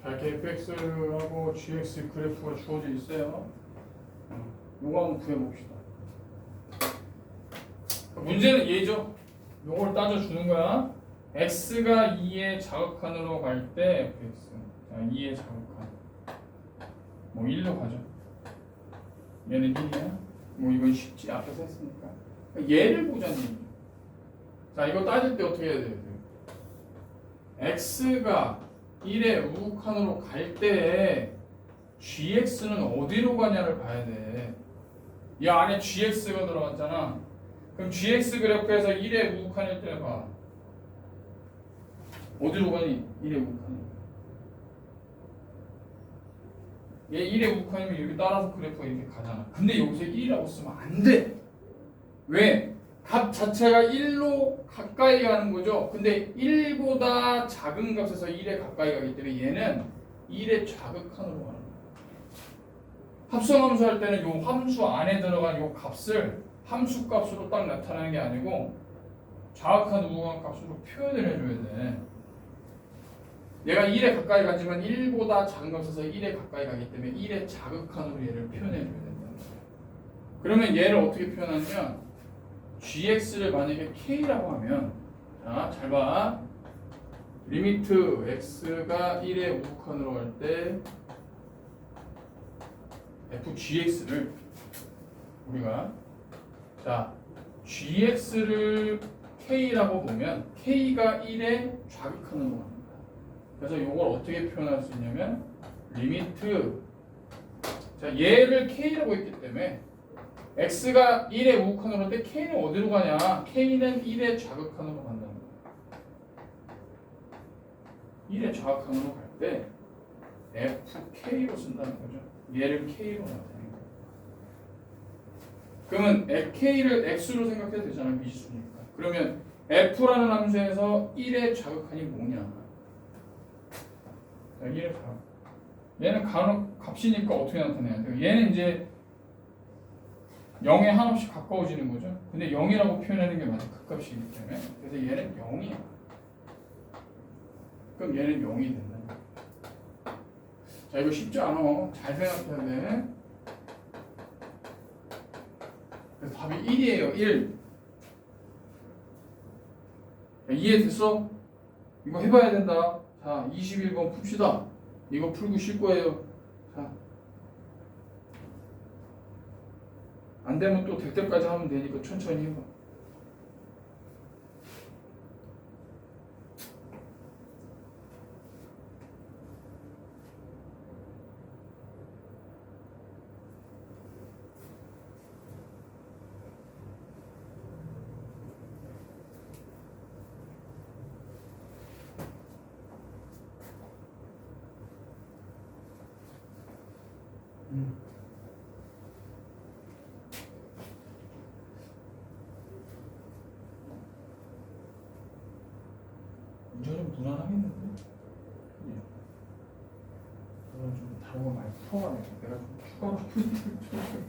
자, 이렇게 fx하고 gx 그래프가 주어져 있어요. 요거 한번 구해봅시다. 문제는 얘죠. 요걸 따져주는 거야. x가 2의 자극한으로 갈 때 fx. 자, 2의 자극한. 뭐 1로 가죠. 얘는 1이야. 뭐 이건 쉽지. 앞에서 했으니까. 얘를 보자는 얘기죠. 자, 이거 따질 때 어떻게 해야 돼요? x가 1의 우극한으로 갈 때 gx는 어디로 가냐를 봐야 돼. 이 안에 gx가 들어갔잖아. 그럼 gx 그래프에서 1의 우극한일 때 봐. 어디로 가니? 1의 우극한이. 얘 1의 우극한이면 여기 따라서 그래프가 이렇게 가잖아. 근데 여기서 1이라고 쓰면 안 돼. 왜? 값 자체가 1로 가까이 가는 거죠. 근데 1보다 작은 값에서 1에 가까이 가기 때문에 얘는 1의 좌극한으로 가는 거예요. 합성함수 할 때는 요 함수 안에 들어간 요 값을 함수 값으로 딱 나타내는 게 아니고 좌극한 우극한 값으로 표현을 해줘야 돼. 얘가 1에 가까이 가지만 1보다 작은 값에서 1에 가까이 가기 때문에 1의 좌극한으로 얘를 표현해줘야 된다는 거예요. 그러면 얘를 어떻게 표현하냐면 gx를 만약에 k라고 하면, 자, 잘 봐. 리미트 x가 1의 우극한으로 갈 때 fgx를 우리가, 자, gx를 k라고 보면 k가 1의 좌극한으로 갑니다. 그래서 이걸 어떻게 표현할 수 있냐면 리미트, 자, 얘를 k라고 했기 때문에 x가 1의 우극한으로 할 때 k는 어디로 가냐? k는 1의 좌극한으로 간다는 거야. 1의 좌극한으로 갈 때 fk로 쓴다는 거죠. 얘를 K로 나타내는 거야. 그러면 K를 X로 생각해도 되잖아. 미지수니까. 그러면 F라는 함수에서 1의 자극한이 뭐냐? 자, 1의 자극. 얘는 값이니까 어떻게 나타내야 돼요? 얘는 이제 0에 한없이 가까워지는 거죠. 근데 0이라고 표현하는 게 맞아. 극값이기 때문에. 그래서 얘는 0이야. 그럼 얘는 0이 된다. 자, 이거 쉽지 않아. 잘 생각해야 돼. 그래서 답이 1이에요. 1. 야, 이해됐어? 이거 해봐야 된다. 자, 21번 풉시다. 이거 풀고 쉴 거예요. 자, 안 되면 또 될 때까지 하면 되니까 천천히 해봐. 이제 좀 무난하겠는데? 예. 저는 좀 다른 거 많이 풀어가네. 내가 좀 추가로 포인트를 좀.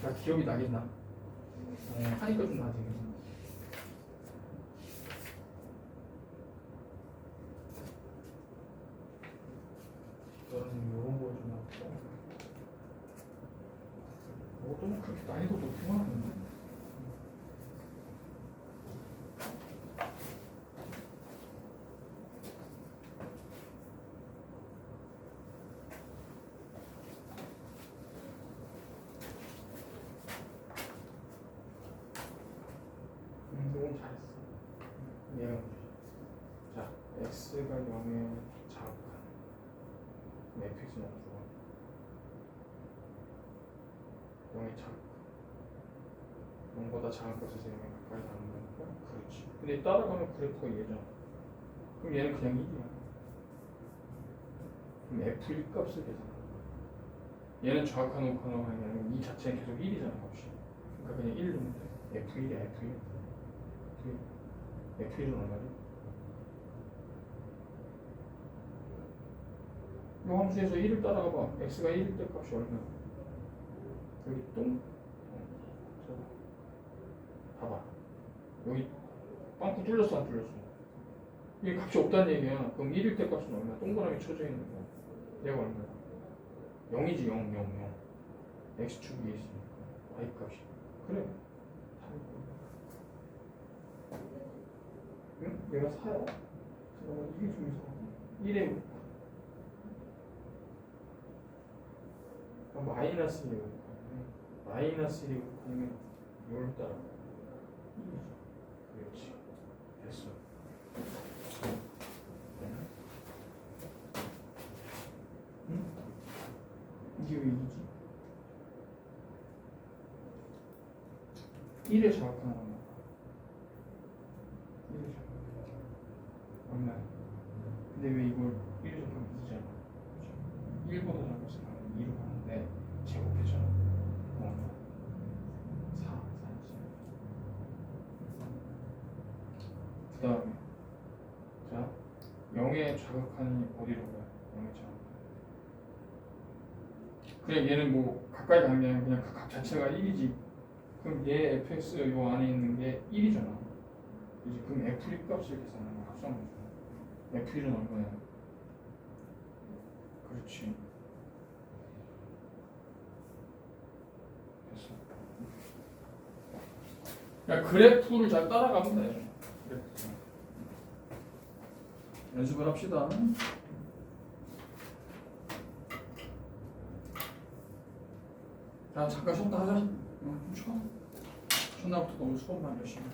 나 기억이 나겠나? 하니까 좀 나지. 저는 이런 거좀 나왔고. 이것도 뭐 그렇게 난이도 높은 건 아닌데. 이건 잘했어. 얘가 자, x가 0에 자극한 fx는 없어. 0에 자극. 0보다 작은 것에서 0에 가까이 가는 거니까 그렇지. 근데 따라가면 그래프가 얘잖아. 그럼 얘는 그냥 1이야. 그럼 f1 값을 계산해. 얘는 좌극한 우극한가 아니라 이 자체는 계속 1이잖아 값이. 그러니까 그냥 1 넣으면 돼. f1이야 f1. F1은 얼마지? 이 함수에서 1을 따라가 봐. x가 1일 때 값이 얼마야? 여기 똥? 봐봐. 여기 빵꾸 뚫렸어 안 뚫렸어? 이 값이 없다는 얘기야. 그럼 1일 때 값은 얼마야? 동그라미 쳐져 있는 거야. 얘가 얼마야? 0이지 0, 0, 0. x축 위에 있으니까 y 값이. 그래. 응? 얘가 4야? 잠깐만 이게 좀 이상하네. 1에 마이너스 1이 마이너스 1이 아니면 6을 따라 2이죠. 그렇지. 됐어. 응? 이게 왜 2지? 1에 자극하는 거야. 1에 자극. 얼마야? 근데 왜 이걸 1에 적으면 2잖아. 1보다 작은 것은 2로 가는데 제곱해잖아. 그럼 4, 4지. 그 다음에 자 0의 자극한이 어디로 가요? 0의 자극한. 그냥 얘는 뭐 가까이 가는 게 아니라 그냥 그 값 자체가 1이지. 그럼 얘 fx 요 안에 있는 게 1이잖아. 이제 그럼 f1 값을 계산하는 거 합성한 거죠. f1은 얼마야? 그렇지. 됐어. 그러니까 그래프를 잘 따라가면 돼. 그래프. 연습을 합시다. 자, 잠깐 쉬었다 하자. 좀 쉬어. 첫날부터 너무 수업만 열심히.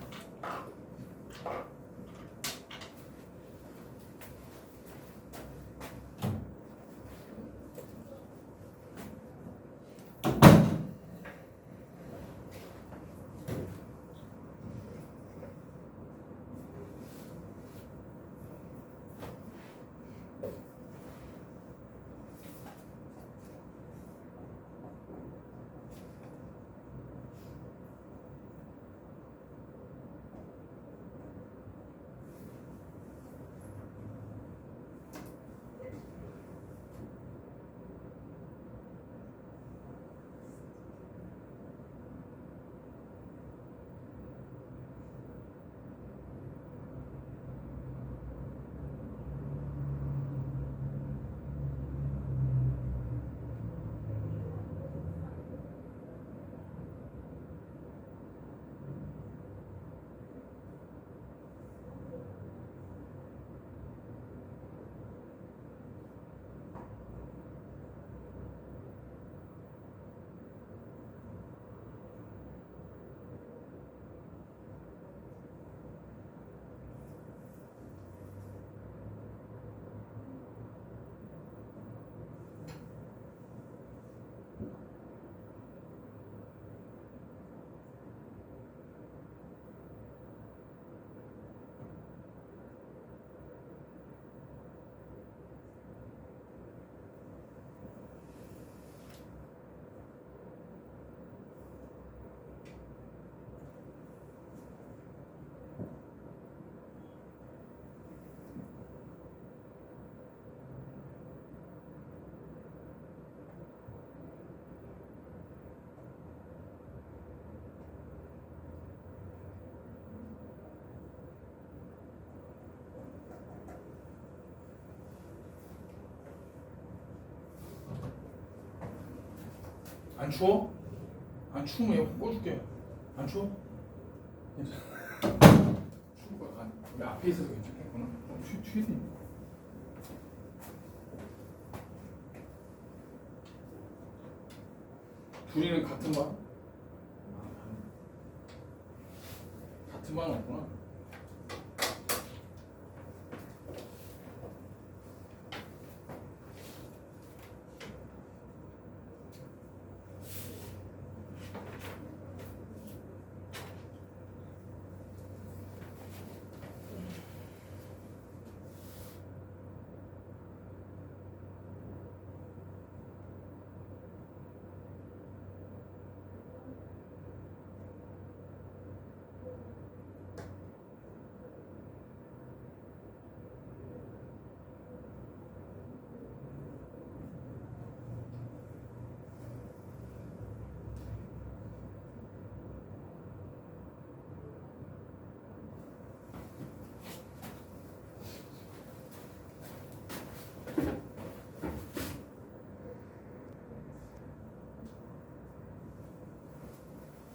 안 추워? 안 추우면 에어컨 꺼줄게. 안 추워? 추울 거야. 왜 앞에 있어서 괜찮겠구나. 추위지. 둘이는 같은 반? 같은 반은 없구나.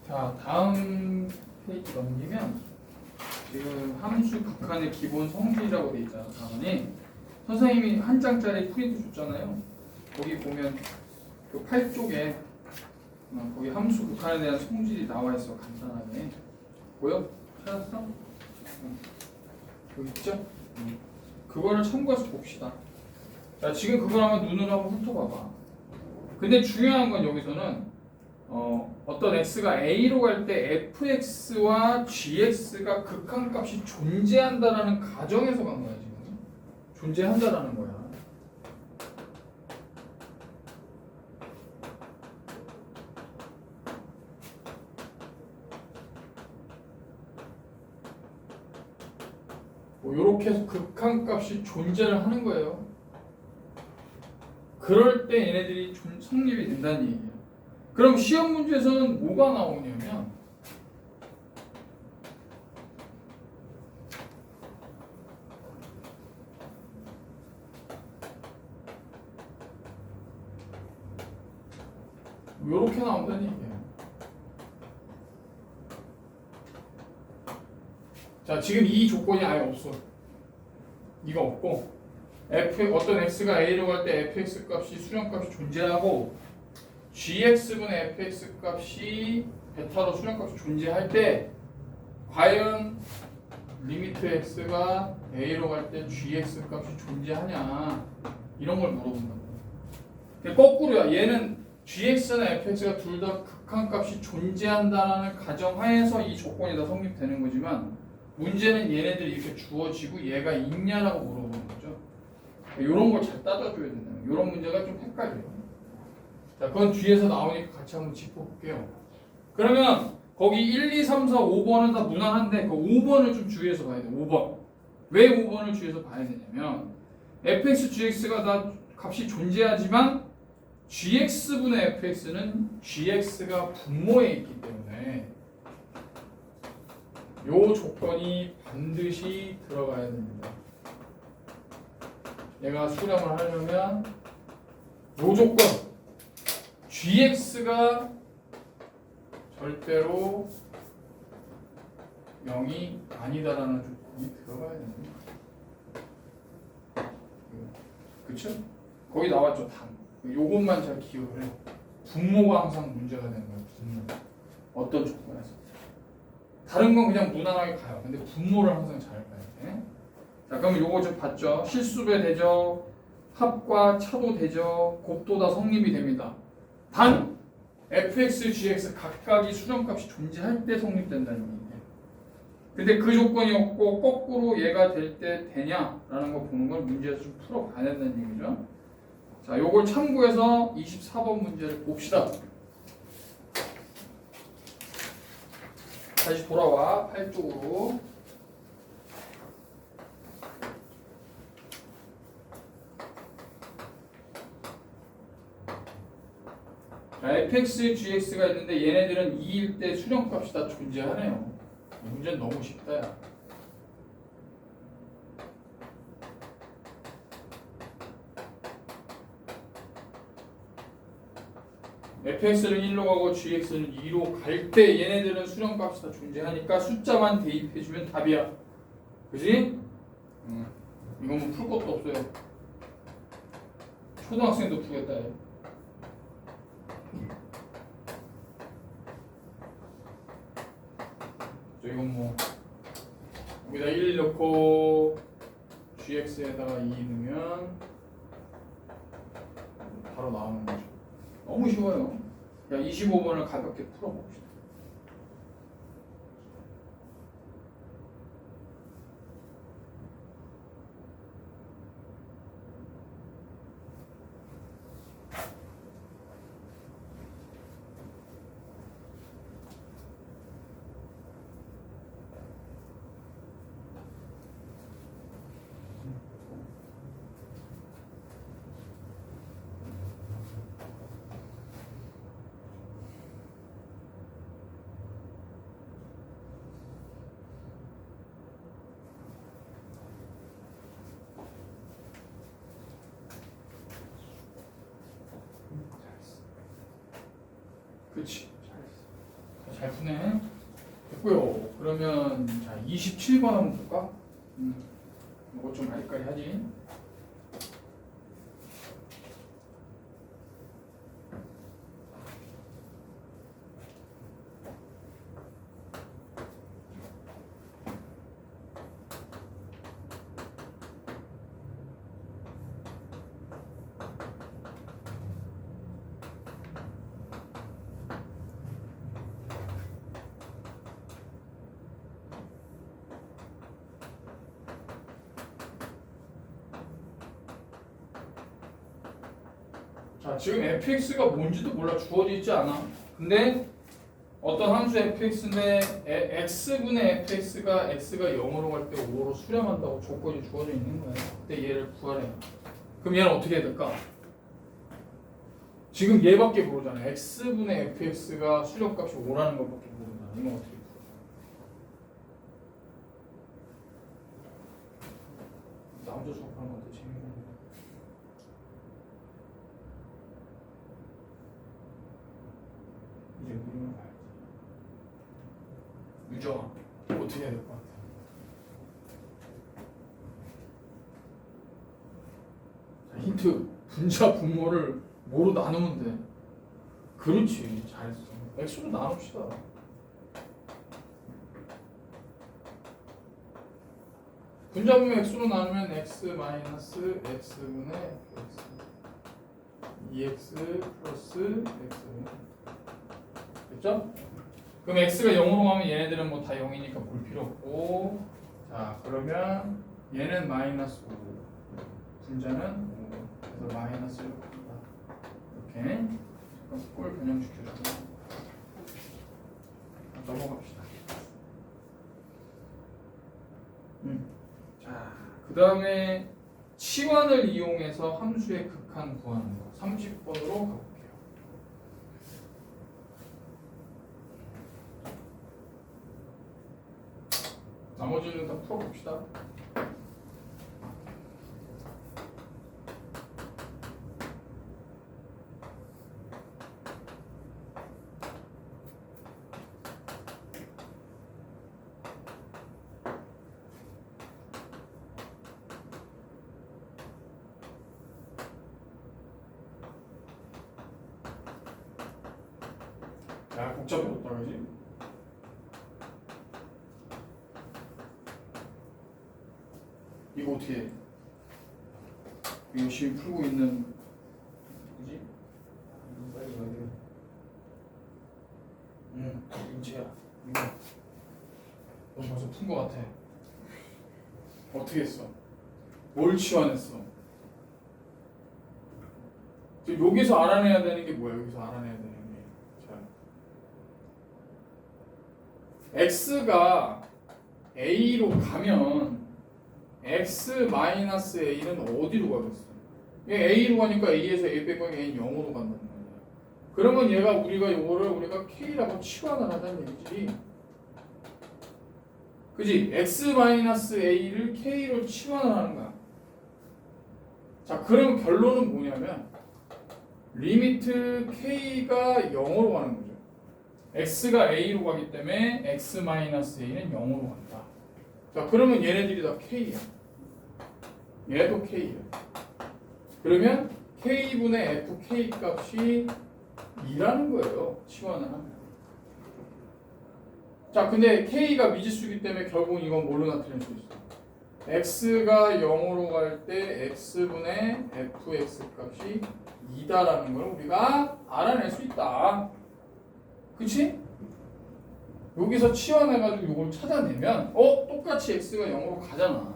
자, 다음 페이지 넘기면 지금 함수 극한의 기본 성질이라고 돼 있잖아. 답안이 선생님이 한 장짜리 프린트 줬잖아요. 거기 보면 그 8쪽에 거기 함수 극한에 대한 성질이 나와 있어. 간단하게 보여? 찾았어? 여기 있죠? 그거를 참고해서 봅시다. 자, 지금 그걸 한번 눈으로 한번 훑어봐봐. 근데 중요한 건 여기서는 어떤 x가 a로 갈 때 fx와 gx가 극한값이 존재한다라는 가정에서 간 거야. 지금 존재한다라는 거야. 뭐 이렇게 해서 극한값이 존재를 하는 거예요. 그럴 때 얘네들이 성립이 된다는 얘기예요. 그럼 시험 문제에서는 뭐가 나오냐면 이렇게 나온다는 얘기예요. 자, 지금 이 조건이 아예 없어. 이거 없고 어떤 x가 a로 갈 때 fx 값이 수렴값이 존재하고 gx분의 fx 값이 베타로 수렴값이 존재할 때 과연 리미트 x가 a로 갈 때 gx 값이 존재하냐 이런 걸 물어본다고. 근데 거꾸로야. 얘는 gx나 fx가 둘 다 극한값이 존재한다는 가정하에서 이 조건이 다 성립되는 거지만 문제는 얘네들이 이렇게 주어지고 얘가 있냐라고 물어보는 거죠. 이런 걸 잘 따져줘야 된다. 이런 문제가 좀 헷갈려요. 자, 그건 뒤에서 나오니까 같이 한번 짚어볼게요. 그러면 거기 1, 2, 3, 4, 5번은 다 무난한데 그 5번을 좀 주의해서 봐야 돼요. 5번. 왜 5번을 주의해서 봐야 되냐면 fx, gx가 다 값이 존재하지만 gx분의 fx는 gx가 분모에 있기 때문에 요 조건이 반드시 들어가야 됩니다. 얘가 수렴을 하려면 요 조건 gx가 절대로 0이 아니다라는 조건이 들어가야 됩니다. 그쵸? 거기 나왔죠. 단. 요것만 잘 기억을 해. 분모가 항상 문제가 되는 거예요. 분모. 어떤 조건에서. 다른 건 그냥 무난하게 가요. 근데 분모를 항상 잘 가야 돼. 자, 그럼 요거 좀 봤죠? 실수배 대적, 합과 차도 대적, 곱도 다 성립이 됩니다. 단 fx, gx 각각이 수렴값이 존재할 때 성립된다는 얘기예요. 근데 그 조건이 없고 거꾸로 얘가 될 때 되냐라는 거 보는 걸 문제에서 좀 풀어가야 된다는 얘기죠. 자, 요걸 참고해서 24번 문제를 봅시다. 다시 돌아와 8쪽으로. 자, fx, gx가 있는데 얘네들은 2일 때 수렴값이 다 존재하네요. 문제는 너무 쉽다. 야. fx는 1로 가고 gx는 2로 갈 때 얘네들은 수렴값이 다 존재하니까 숫자만 대입해주면 답이야. 그지? 이건 뭐 풀 것도 없어요. 초등학생도 풀겠다. 얘. 이건 뭐 여기다 1 넣고 gx에다가 2 넣으면 바로 나오는 거죠. 너무 쉬워요. 그냥 25번을 가볍게 풀어봅시다. 그렇지. 잘했어. 잘 푸네. 됐고요. 그러면 자 27번 한번 볼까? 이거 좀 아리까리 하지. 자, 지금 fx가 뭔지도 몰라. 주어져 있지 않아. 근데 어떤 함수 fx인데 x분의 fx가 x가 0으로 갈 때 5로 수렴한다고 조건이 주어져 있는 거예요. 그때 얘를 구하래. 그럼 얘는 어떻게 해야 될까? 지금 얘밖에 모르잖아. x분의 fx가 수렴값이 5라는 것밖에 모르잖아. 이건 어떻게 풀어? 나 혼자 수업하는 건데 재미없네. 이제 우리는 봐야지. 유정아, 어떻게 해야 될 것 같아? 자, 힌트. 분자 분모를 뭐로 나누면 돼? 그렇지, 잘했어. x로 나눕시다. 분자 분모 x로 나누면 x 마이너스 x분의 x 2x 플러스 x 됐죠? 그럼 x가 0으로 가면 얘네들은 뭐 다 0이니까 볼 필요 없고, 자 그러면 얘는 마이너스 5 분자는 5 그래서 마이너스 1로 갑니다. 이렇게 잠깐 꼴 변형시켜주고 넘어갑시다. 자, 그 다음에 치환을 이용해서 함수의 극한 구하는 거 30번으로 가볼게요. 나머지는 다 풀어봅시다. 야, 복잡해졌다, 그지? 이거 어떻게 해? 이거 열심히 풀고 있는, 그지? 빨리 가야 윤채야, 이거 너 벌써 푼 거 같아. 어떻게 했어? 뭘 치환했어? 지금 여기서 알아내야 되는 게 뭐야? 여기서 알아내야 되는 게. 자, x가 a로 가면 x-a는 어디로 가겠어? 얘 a로 가니까 a에서 a 빼고 a는 0으로 간다는 거야. 그러면 얘가 우리가 k라고 치환을 하자는 얘기지. 그지? x-a를 k로 치환을 하는 거야. 자, 그럼 결론은 뭐냐면 리미트 k가 0으로 가는 거죠. x가 a로 가기 때문에 x-a는 0으로 간다. 자, 그러면 얘네들이 다 k야. 얘도 k야. 그러면 k분의 fk 값이 2라는 거예요. 치환을 하면. 자, 근데 k가 미지수이기 때문에 결국 이건 뭘로 나타낼 수 있어? x가 0으로 갈 때 x분의 fx 값이 2다라는 걸 우리가 알아낼 수 있다. 그치? 여기서 치환해가지고 이걸 찾아내면 똑같이 x가 0으로 가잖아.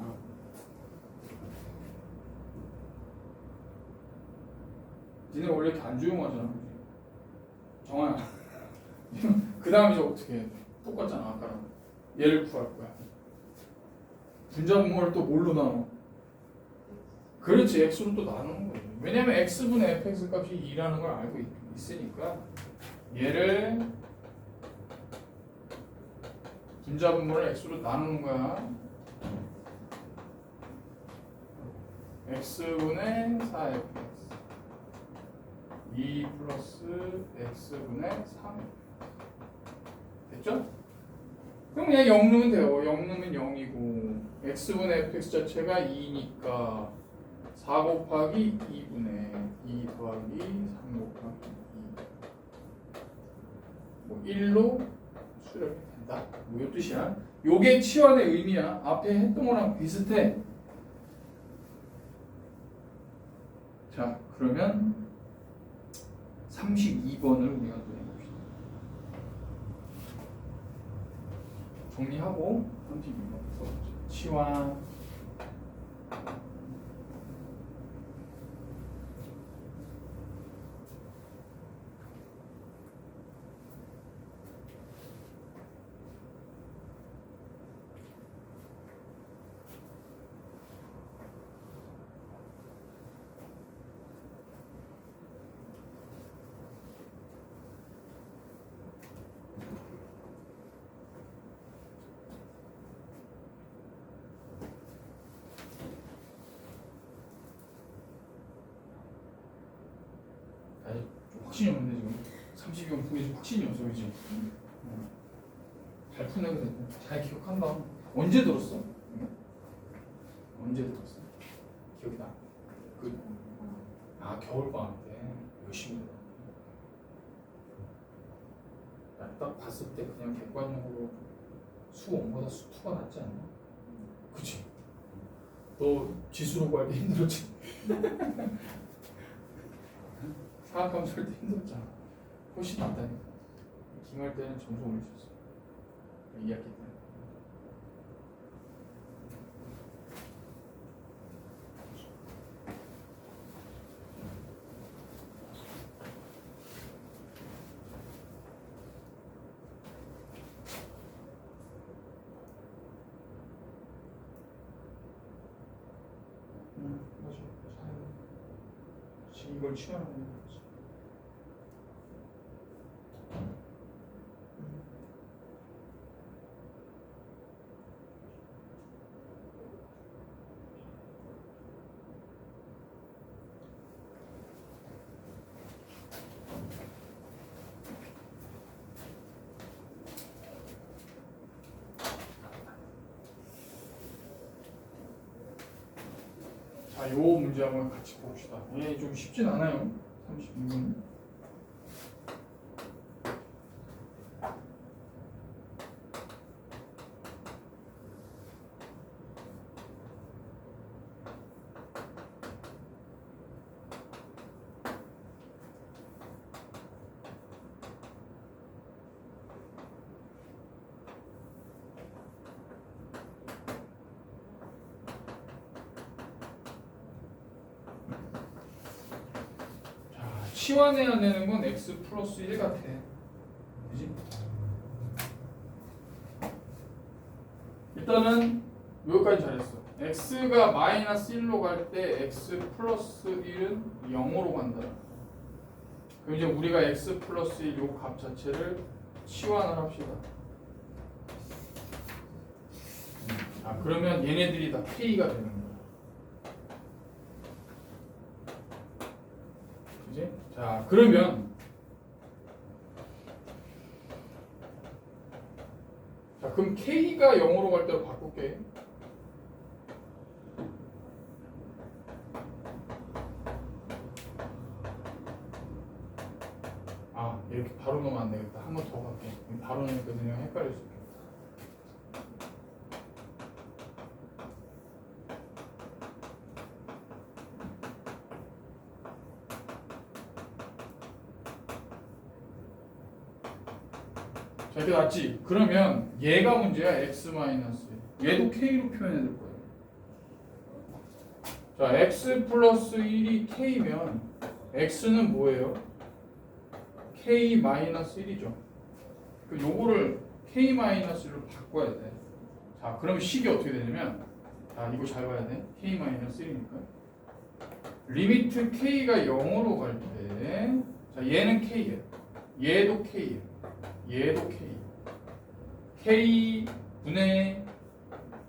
니네 원래 이렇게 안 조용하잖아. 정아야. 그 다음 이제 어떻게 해? 똑같잖아 아까랑. 얘를 구할 거야. 분자분모를 또 뭘로 나눠? 그렇지, x로 또 나누는 거예요. 왜냐면 x분의 fx 값이 2라는 걸 알고 있으니까 얘를 분자분모를 x로 나누는 거야. x분의 4fx 2 플러스 x분의 3 됐죠? 그럼 그냥 0 넣으면 돼요. 0 넣으면 0이고 x분의 fx 자체가 2니까 4 곱하기 2분의 2 더하기 3 곱하기 2 뭐 1로 수렴이 된다. 뭐 이 뜻이야. 요게 치환의 의미야. 앞에 했던 거랑 비슷해. 자, 그러면 32번을 우리가 또 해봅시다. 정리하고 32번 써보자. 치환 좀 확신이 없는데 지금 32번 푸기 좀 확신이 없어 그지? 잘 푸네 그래도 잘 기억한다. 언제 들었어? 언제 들었어? 기억이 나? 겨울방학 때 열심히 들었는데 딱 봤을 때 그냥 객관적으로 수 1보다 수 2가 낫지 않나? 그치? 너 지수로 구할 때 힘들었지? 사학감수 할 때 힘들었잖아. 훨씬 낫다니까. 기말 때는 점수 올릴 수 있어. 2학기 때. 맞아. 지금 이걸 치환하는 거지. 자, 요 문제 한번 같이 봅시다. 예, 좀 쉽진 않아요. 36분. 치환해야 되는 건 x 플러스 1 같아. 그지? 일단은 여기까지 잘했어. x가 마이너스 1로 갈 때 x 플러스 1은 0으로 간다. 그럼 이제 우리가 x 플러스 1 요 값 자체를 치환을 합시다. 그러면 얘네들이 다 k가 되는 거야. 그지? 자, 그러면 자, 그럼 K가 0으로 갈 때로 바꿀게. 아, 이렇게 바로 넣으면 안 되겠다. 한 번 더 갈게. 바로 넣으니까 그냥 헷갈릴 수 있겠다. 자, 이렇게 놨지? 그러면 얘가 문제야. x 마이너스. 얘도 k로 표현해야 될 거야. 자, x 플러스 1이 k면 x는 뭐예요? k 마이너스 1이죠. 그 요거를 k 마이너스 1로 바꿔야 돼. 자, 그러면 식이 어떻게 되냐면, 자, 이거 잘 봐야 돼. k 마이너스 1이니까 리미트 k가 0으로 갈 때, 자, 얘는 k예요. 얘도 k예요. 얘도 k. k 분의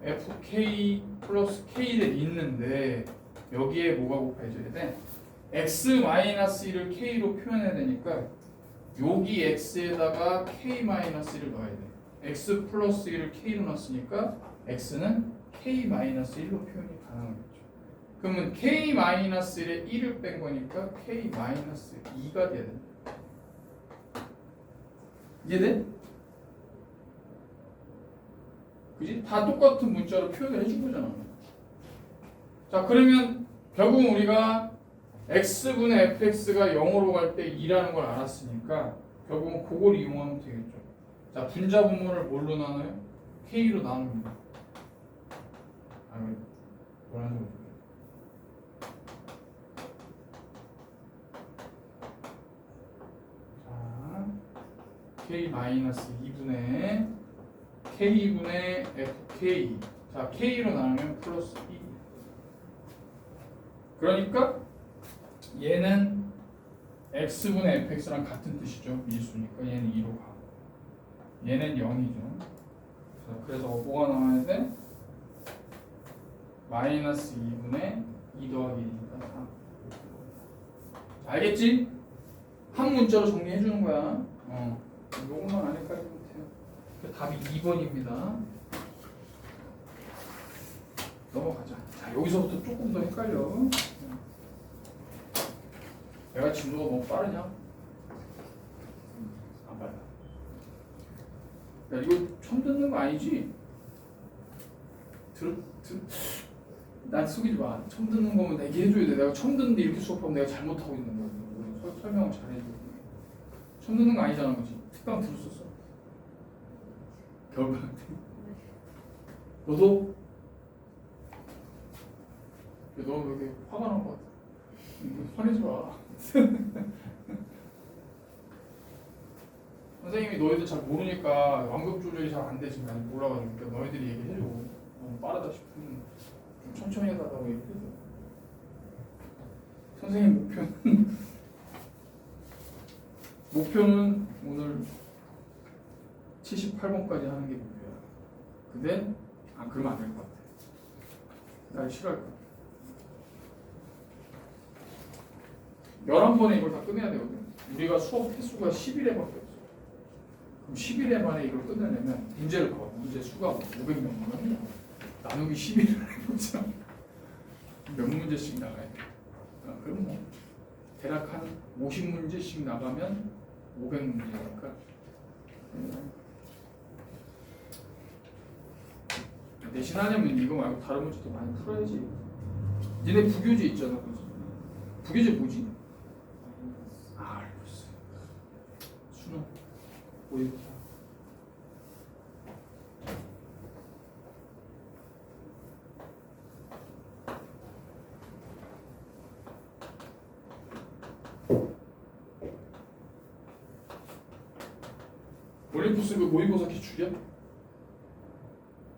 fk 플러스 k를 있는데 여기에 뭐가 곱해져야 돼? x 마이너스 1을 k로 표현해야 되니까 여기 x에다가 k 마이너스 1을 넣어야 돼. x 플러스 1을 k로 넣었으니까 x는 k 마이너스 1로 표현이 가능한 거죠. 그러면 k 마이너스 1에 1을 뺀 거니까 k 마이너스 2가 돼야 된다. 이해돼? 그지? 다 똑같은 문자로 표현을 해준 거잖아. 자, 그러면 결국 우리가 x분의 fx가 0으로 갈 때 2라는 걸 알았으니까 결국은 그걸 이용하면 되겠죠. 자, 분자 분모를 뭘로 나눠요? k로 나눕니다. 노란색으로 줄게. 자, k-2분의 k분의 fk. 자, k로 나누면 플러스 2. 그러니까 얘는 x분의 fx랑 같은 뜻이죠. 미수니까 얘는 2로 가고 얘는 0이죠. 자, 그래서 뭐가 나와야 돼? 마이너스 2분의 2 더하기 1이니까 3. 알겠지? 한 문자로 정리해 주는 거야. 요것만 안 헷갈리면 돼요. 답이 2번입니다. 넘어가자. 자, 여기서부터 조금 더 헷갈려. 내가 진도가 너무 빠르냐? 안 빨라. 야, 이거 처음 듣는 거 아니지? 난 속이지 마. 처음 듣는 거면 내가 얘기해줘야 돼. 내가 처음 듣는데 이렇게 수업하면 내가 잘못하고 있는 거야. 설명을 잘해줘. 처음 듣는 거 아니잖아, 그지? 특강 들었었어. 겨울방학 때. 너도? 너 왜 이렇게 화가 난 거 같아? 화내지 마. 선생님이 너희들 잘 모르니까 완급 조절이 잘 안 되지. 난 몰라가지고 그러니까 너희들이 얘기해줘. 너무 빠르다 싶으면 좀 천천히 해달라고 얘기해줘. 선생님 목표는 오늘 78번까지 하는 게 목표야. 근데 그러면 안 될 것 같아. 날 싫어할 것 같아. 11번에 이걸 다 끝내야 되거든. 우리가 수업 횟수가 11회밖에 없어. 그럼 11회 만에 이걸 끝내려면 문제를 봐. 문제 수가 500명. 나누기 11을 해보자. 몇 문제씩 나가야 돼. 그럼 뭐 대략 한 50문제씩 나가면 500문제니까. 대신 하려면 이거 말고 다른 문제도 많이 풀어야지. 니네 부교재 있잖아, 그지? 부교재 뭐지? 알겠어. 수능 오일. 올림푸스 그 모의고사 기출이야?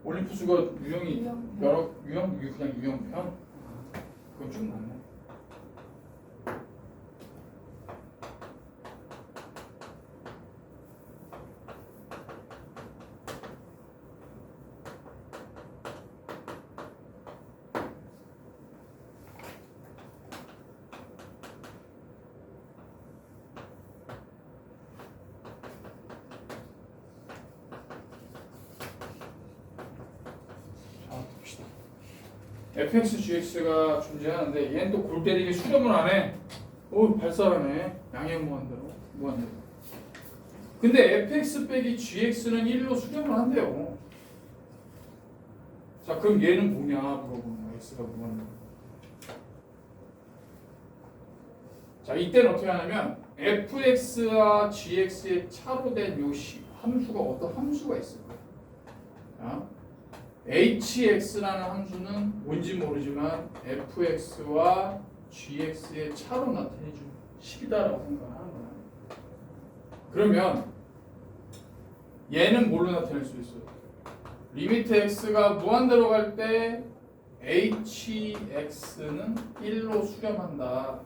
올림푸스가 유형이 여러 유형 그냥 유형편? 그건 좀 많네. fx, gx가 존재하는데 얘는 또 골 때리게 수렴을 안 해. 오, 발사하네. 양형 무한대로. 근데 fx 빼기 gx는 1로 수렴을 한대요. 자, 그럼 얘는 뭐냐 물어보는 거야. x가 무한대로. 자, 이때는 어떻게 하냐면 fx와 gx의 차로 된 요 함수가 어떤 함수가 있을 거야. 자, hx라는 함수는 뭔지 모르지만 fx와 gx의 차로 나타내준 식이다라고 생각하는 거야. 그러면 얘는 뭘로 나타낼 수 있어요? 리미트 x가 무한대로 갈 때 hx는 1로 수렴한다.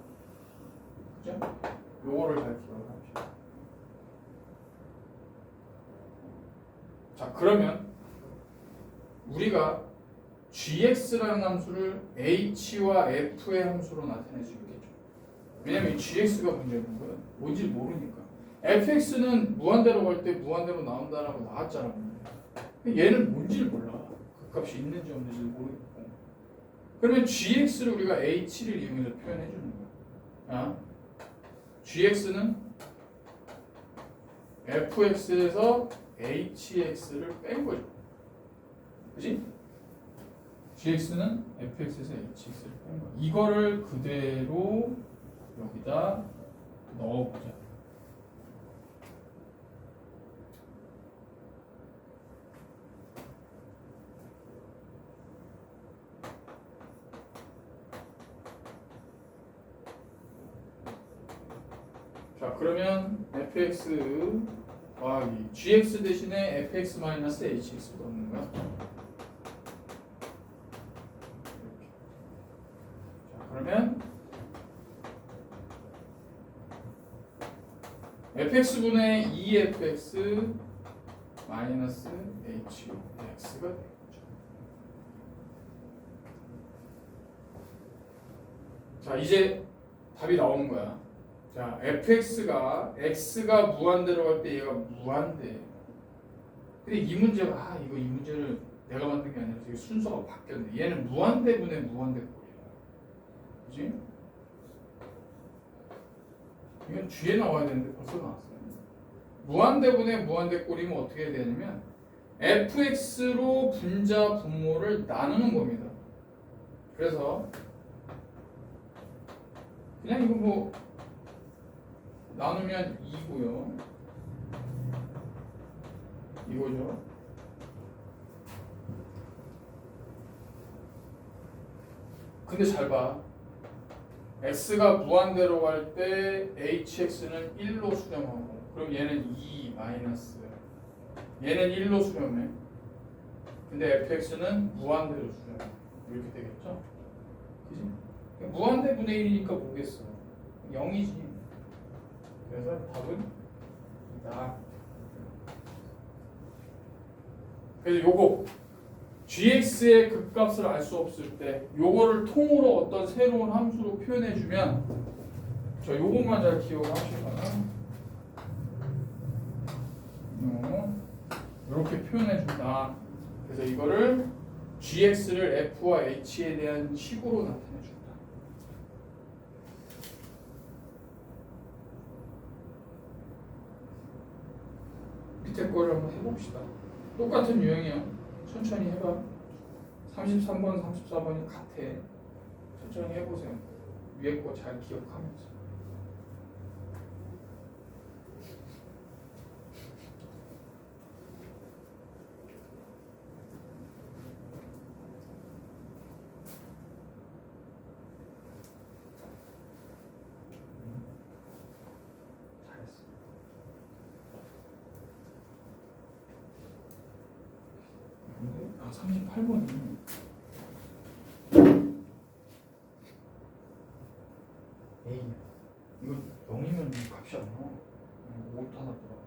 그죠? 요거를 잘 기억을 합시다. 자, 그러면 우리가 gx라는 함수를 h와 f의 함수로 나타낼 수 있겠죠. 왜냐면 이 gx가 문제인 거예요. 뭔지 모르니까. fx는 무한대로 갈 때 무한대로 나온다라고 나왔잖아. 얘는 뭔지를 몰라. 그 값이 있는지 없는지를 모르겠고. 그러면 gx를 우리가 h를 이용해서 표현해 주는 거야. gx는 fx에서 hx를 뺀 거죠. 그지? gx는 fx에서 hx를 뺀 거야. 이거를 그대로 여기다 넣어보자. 자, 그러면 fx 이 gx 대신에 fx 마이너스 hx 넣는 거야. 이렇게. 자, 그러면 fx분의 2fx 마이너스 hx가 되겠죠. 자, 이제 답이 나오는 거야. 자, fx가 x가 무한대로 갈 때 얘가 무한대. 근데 이 문제가 이 문제를 내가 만든 게 아니라 되게 순서가 바뀌었네. 얘는 무한대분의 무한대꼴이야. 그지? 이건 뒤에 나와야 되는데 벌써 나왔어요. 무한대분의 무한대꼴이면 어떻게 해야 되냐면 fx로 분자 분모를 나누는 겁니다. 그래서 그냥 이거 뭐 나누면 2고요. 이거죠. 근데 잘 봐. x가 무한대로 갈 때 hx는 1로 수렴하고, 그럼 얘는 2 마이너스. 얘는 1로 수렴해. 근데 fx는 무한대로 수렴해. 이렇게 되겠죠? 그지? 무한대분의 1이니까 뭐겠어? 0이지. 그래서 답은 2다. 그래서 요거 gx의 극값을 알 수 없을 때 요거를 통으로 어떤 새로운 함수로 표현해주면 저 요것만 잘 기억하시거나 이렇게 표현해준다. 그래서 이거를 gx를 f와 h에 대한 식으로 나타내준다. 밑에 거를 한번 해봅시다. 똑같은 유형이야. 천천히 해봐. 33번, 34번이 같아. 천천히 해보세요. 위에 거 잘 기억하면서. 잘했어. 아, 38번이 A. 이거 0이면 값이 안 나와. 5 타놨더라고.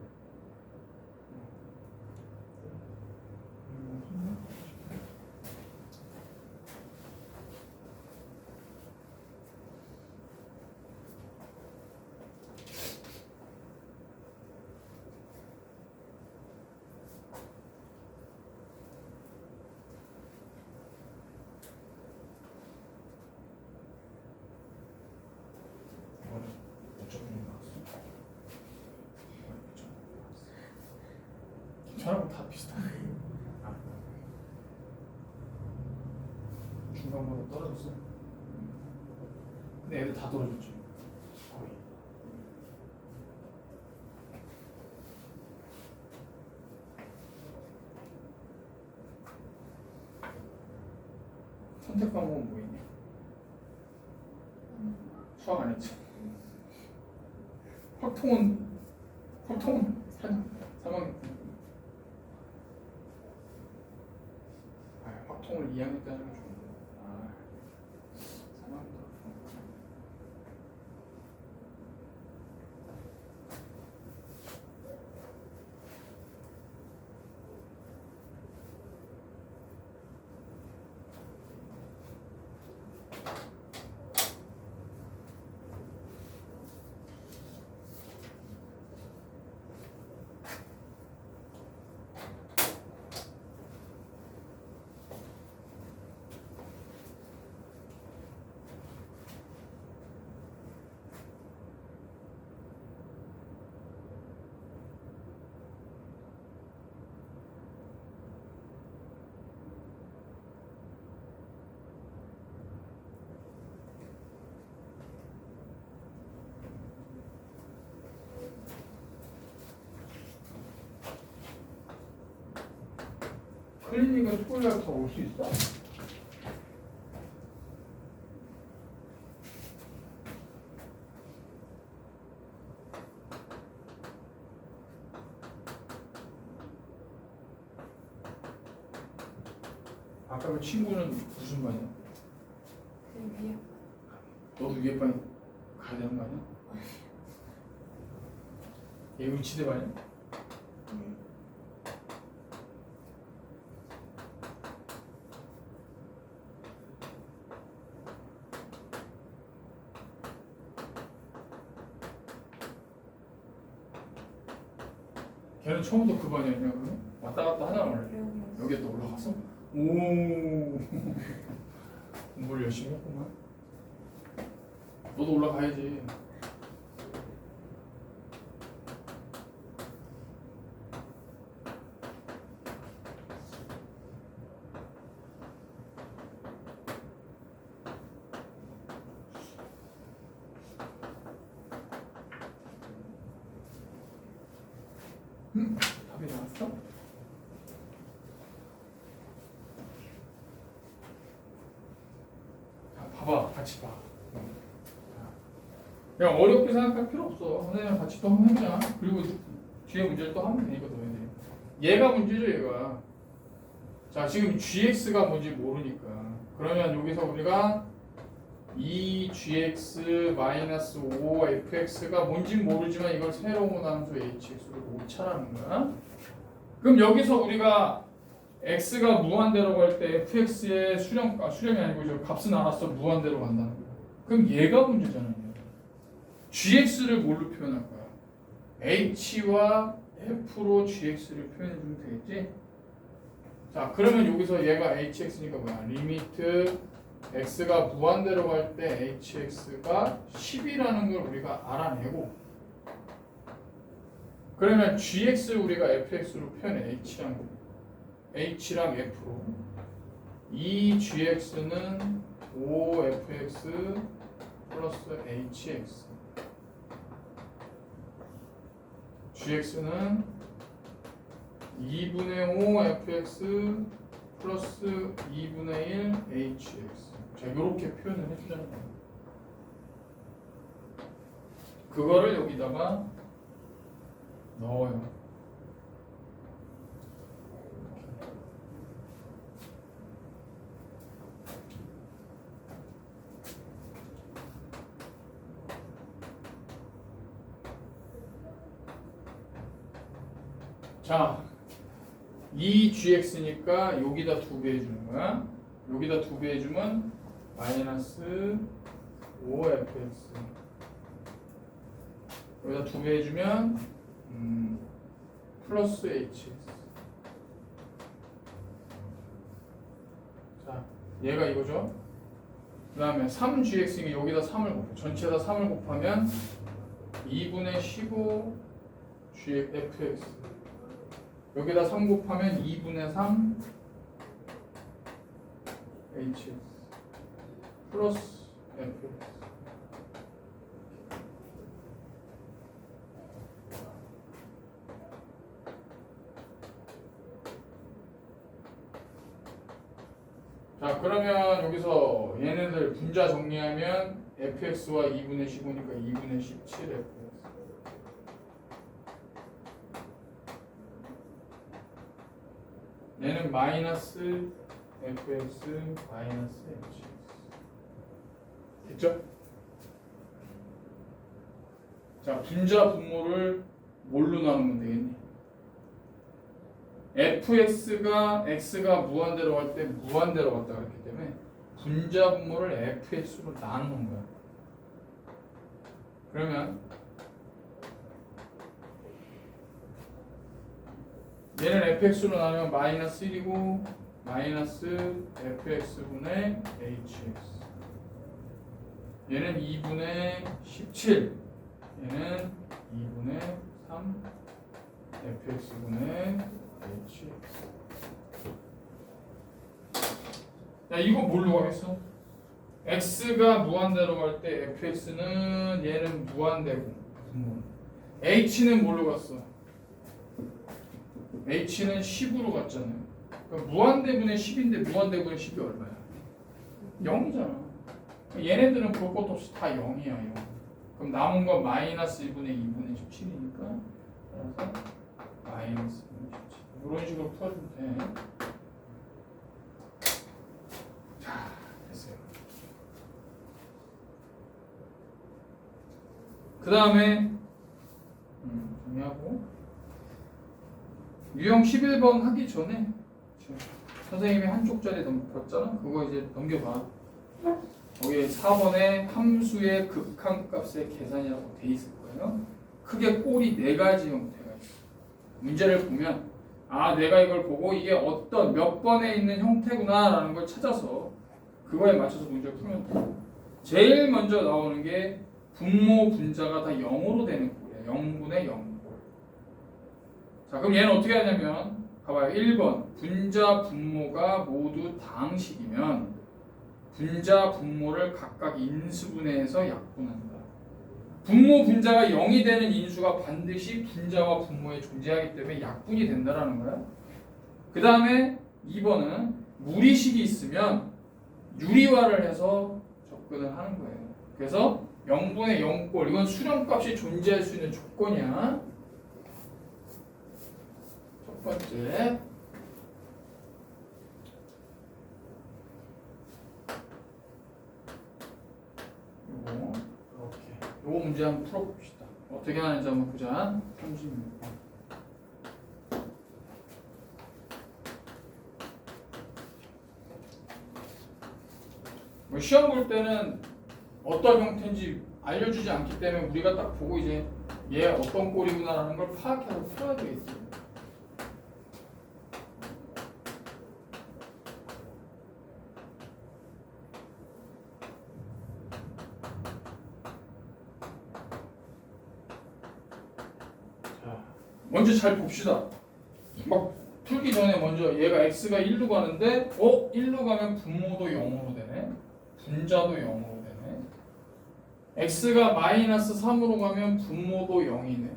저랑 다 비슷하네. 중간보다 떨어졌어. 근데 애들 다 떨어졌지. 거의. 선택 과목은 뭐 있냐? 수학 안 했지. 확통은 사망했다. 확통을 2학년 때 하는 게 좋은데. 사망했다. 클리닉은 토요일날 더 올 수 있어? 아까 그 친구는 무슨 반이야? 그 위에 너도 위에 반 가야 되는 거 아니야? 얘 의치대 반이야? 걔는 처음부터 그 반이었냐 그러면? 왔다 갔다 하나 원래? 여기에 또 올라갔어? 오 공부를 열심히 했구만. 너도 올라가야지. 답이 나왔어? 자, 봐봐, 같이 봐. 그냥 어렵게 생각할 필요 없어. 선생님이랑 같이 또 한번 해보자. 그리고 뒤에 문제를 또 하면 되니까 너희들이. 얘가 문제죠, 얘가. 자, 지금 gx가 뭔지 모르니까. 그러면 여기서 우리가 2gx-5fx가 뭔지 모르지만 이걸 새로운 함수 hx로 오차라는 거야. 그럼 여기서 우리가 x가 무한대로 갈 때 fx의 수렴이 아니고 저 값은 알았어 무한대로 간다는 거야. 그럼 얘가 문제잖아요. gx를 뭘로 표현할 거야? h와 f로 gx를 표현해 주면 되겠지? 자, 그러면 여기서 얘가 hx니까 뭐야? 리미트 x가 무한대로 갈 때 hx가 10이라는 걸 우리가 알아내고, 그러면 gx를 우리가 fx로 표현해. h랑 f로. 이 gx는 5fx 플러스 hx. gx는 2분의 5 fx 플러스 2분의 1 hx. 자, 이렇게 표현을 해주자는 거예요. 그거를 여기다가 넣어요. 자, 이 gx니까 여기다 2배 해주는 거야. 여기다 2배 해주면 마이너스 5fx. 여기다 2배 해주면 플러스 hx. 자, 얘가 이거죠. 그 다음에 3gx니까 여기다 3을 곱해. 전체에다 3을 곱하면 2분의 15 fx. 여기다 3 곱하면 2분의 3 hx 플러스 fx. 자, 그러면 여기서 얘네들 분자 정리하면 fx와 2분의 15니까 2분의 17 fx. 얘는 마이너스 fx 마이너스 hx. 됐죠? 자, 분자 분모를 뭘로 나누면 되겠니? fx가 x가 무한대로 갈 때 무한대로 갔다 그랬기 때문에 분자 분모를 fx로 나누는 거야. 그러면 얘는 fx로 나누면 마이너스 1이고 마이너스 fx분의 hx. 얘는 2분의 17. 얘는 2분의 3 fx분의 hx. 야, 이거 뭘로 가겠어? x가 무한대로 갈 때 fx는 얘는 무한대고 h는 뭘로 갔어? h는 10으로 갔잖아요. 그러니까 무한대분의 10인데 무한대분의 10이 얼마야? 0이잖아. 얘네들은 볼 것도 없이 다 0이야. 0. 그럼 남은 건 마이너스 1분의 2분의 17이니까 따라서 마이너스 17. 이런 식으로 풀어주면 돼. 자, 됐어요. 그 다음에 정리하고 유형 11번 하기 전에 선생님이 한쪽짜리 넘겼잖아. 그거 이제 넘겨봐. 여기 4번에 함수의 극한값의 계산이라고 돼 있을 거예요. 크게 꼴이 4가지 형태가 있어. 문제를 보면 아, 내가 이걸 보고 이게 어떤 몇 번에 있는 형태구나 라는 걸 찾아서 그거에 맞춰서 문제를 풀면 돼. 제일 먼저 나오는 게 분모 분자가 다 0으로 되는 꼴이야. 0분의 0꼴. 자, 그럼 얘는 어떻게 하냐면 봐봐요. 1번 분자 분모가 모두 다항식이면 분자 분모를 각각 인수분해해서 약분한다. 분모 분자가 0이 되는 인수가 반드시 분자와 분모에 존재하기 때문에 약분이 된다라는 거야. 그 다음에 2번은 무리식이 있으면 유리화를 해서 접근을 하는 거예요. 그래서 0분의 0꼴 이건 수렴값이 존재할 수 있는 조건이야. 첫 번째. 요거 문제 한번 풀어봅시다. 어떻게 하는지 한번 보자. 36번. 뭐 시험 볼 때는 어떤 형태인지 알려주지 않기 때문에 우리가 딱 보고 이제 얘 어떤 꼴이구나라는 걸 파악해서 풀어야 되겠지. 먼저 잘 봅시다. 막 풀기 전에 먼저 얘가 x가 1로 가는데 1로 가면 분모도 0으로 되네. 분자도 0으로 되네. x가 마이너스 3으로 가면 분모도 0이네.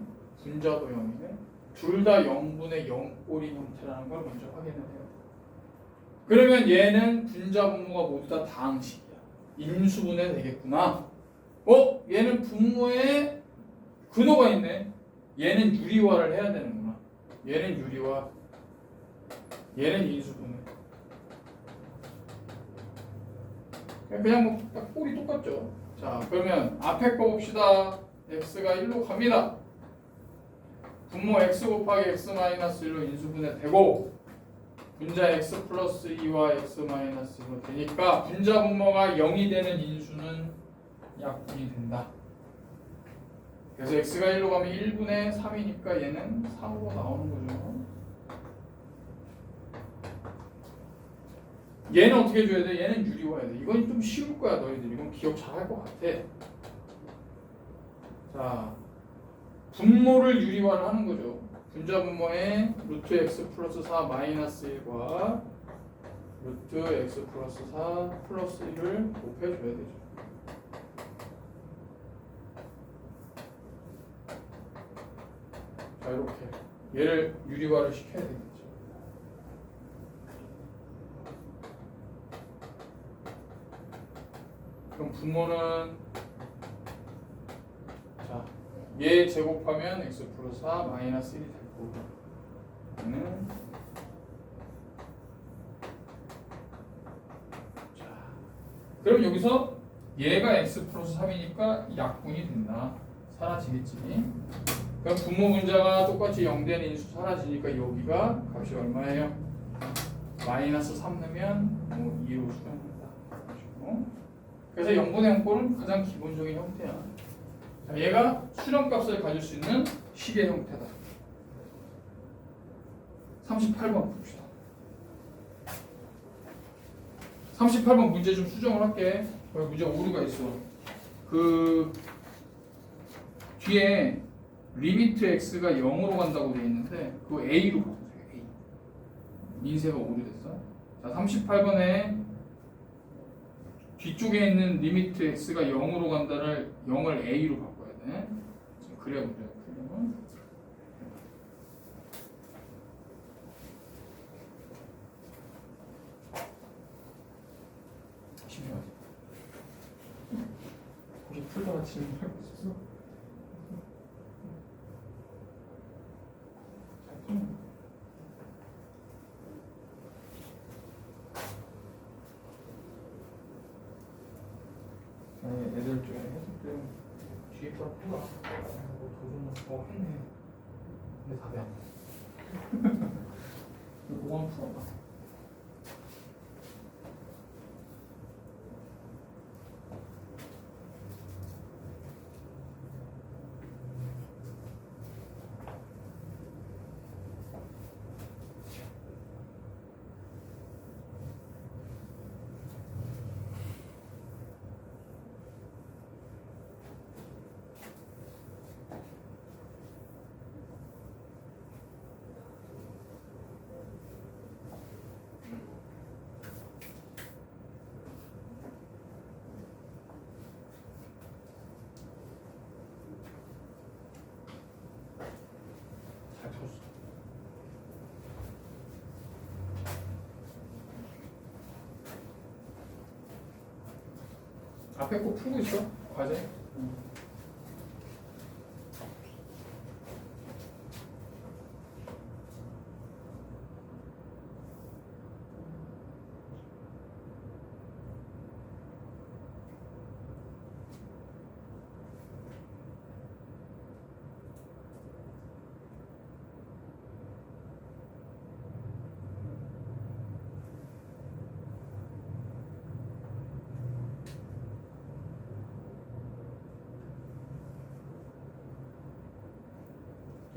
분자도 0이네. 둘 다 0분의 0꼴인 형태라는 걸 먼저 확인을 해요. 그러면 얘는 분자 분모가 모두 다 다항식이야. 인수분해 되겠구나. 얘는 분모에 근호가 있네. 얘는 유리화를 해야 되는구나. 얘는 유리화, 얘는 인수분해. 그냥 뭐 딱 꼴이 똑같죠. 자, 그러면 앞에 거 봅시다. x가 1로 갑니다. 분모 x 곱하기 x 마이너스 1로 인수분해 되고 분자 x 플러스 2와 x 마이너스 1로 되니까 분자 분모가 0이 되는 인수는 약분이 된다. 그래서 x가 1로 가면 1분의 3이니까 얘는 3으로 나오는 거죠. 얘는 어떻게 해줘야 돼? 얘는 유리화해야 돼. 이건 좀 쉬울 거야 너희들. 이건 기억 잘할 것 같아. 자, 분모를 유리화를 하는 거죠. 분자 분모에 루트 x 플러스 4 마이너스 1과 루트 x 플러스 4 플러스 1을 곱해줘야 되죠. 자, 이렇게 얘를 유리화를 시켜야 되겠죠. 그럼 분모는 자, 얘 제곱하면 x 플러스 4 마이너스 1이 될 거고 얘는 자, 그럼 여기서 얘가 x 플러스 3이니까 약분이 된다. 사라지겠지. 그럼 분모 분자가 똑같이 0되는 인수 사라지니까 여기가 값이 얼마예요? 마이너스 3 넣으면 2로 수렴한다. 그래서 0분의 0꼴은 가장 기본적인 형태야. 자, 얘가 수렴값을 가질 수 있는 식의 형태다. 38번 봅시다. 38번 문제 좀 수정을 할게. 거기 문제가 오류가 있어. 그 뒤에 리미트 x가 0으로 간다고 되어 있는데 그거 a로 바꾸세요. a. 인쇄가 오류됐어. 자, 38번에 뒤쪽에 있는 리미트 x가 0으로 간다를 0을 a로 바꿔야 돼. 그래야 문제가 풀려. 심심하지? 거기 풀다가 질문하고 있었어? 아니, 애들 중에 해석된 뒤에 거라 풀어. 도전 했네. 근데 답이 안 나. 이거 한번 풀어봐. 잘 풀었어. 앞에 거 풀고 있어? 과제?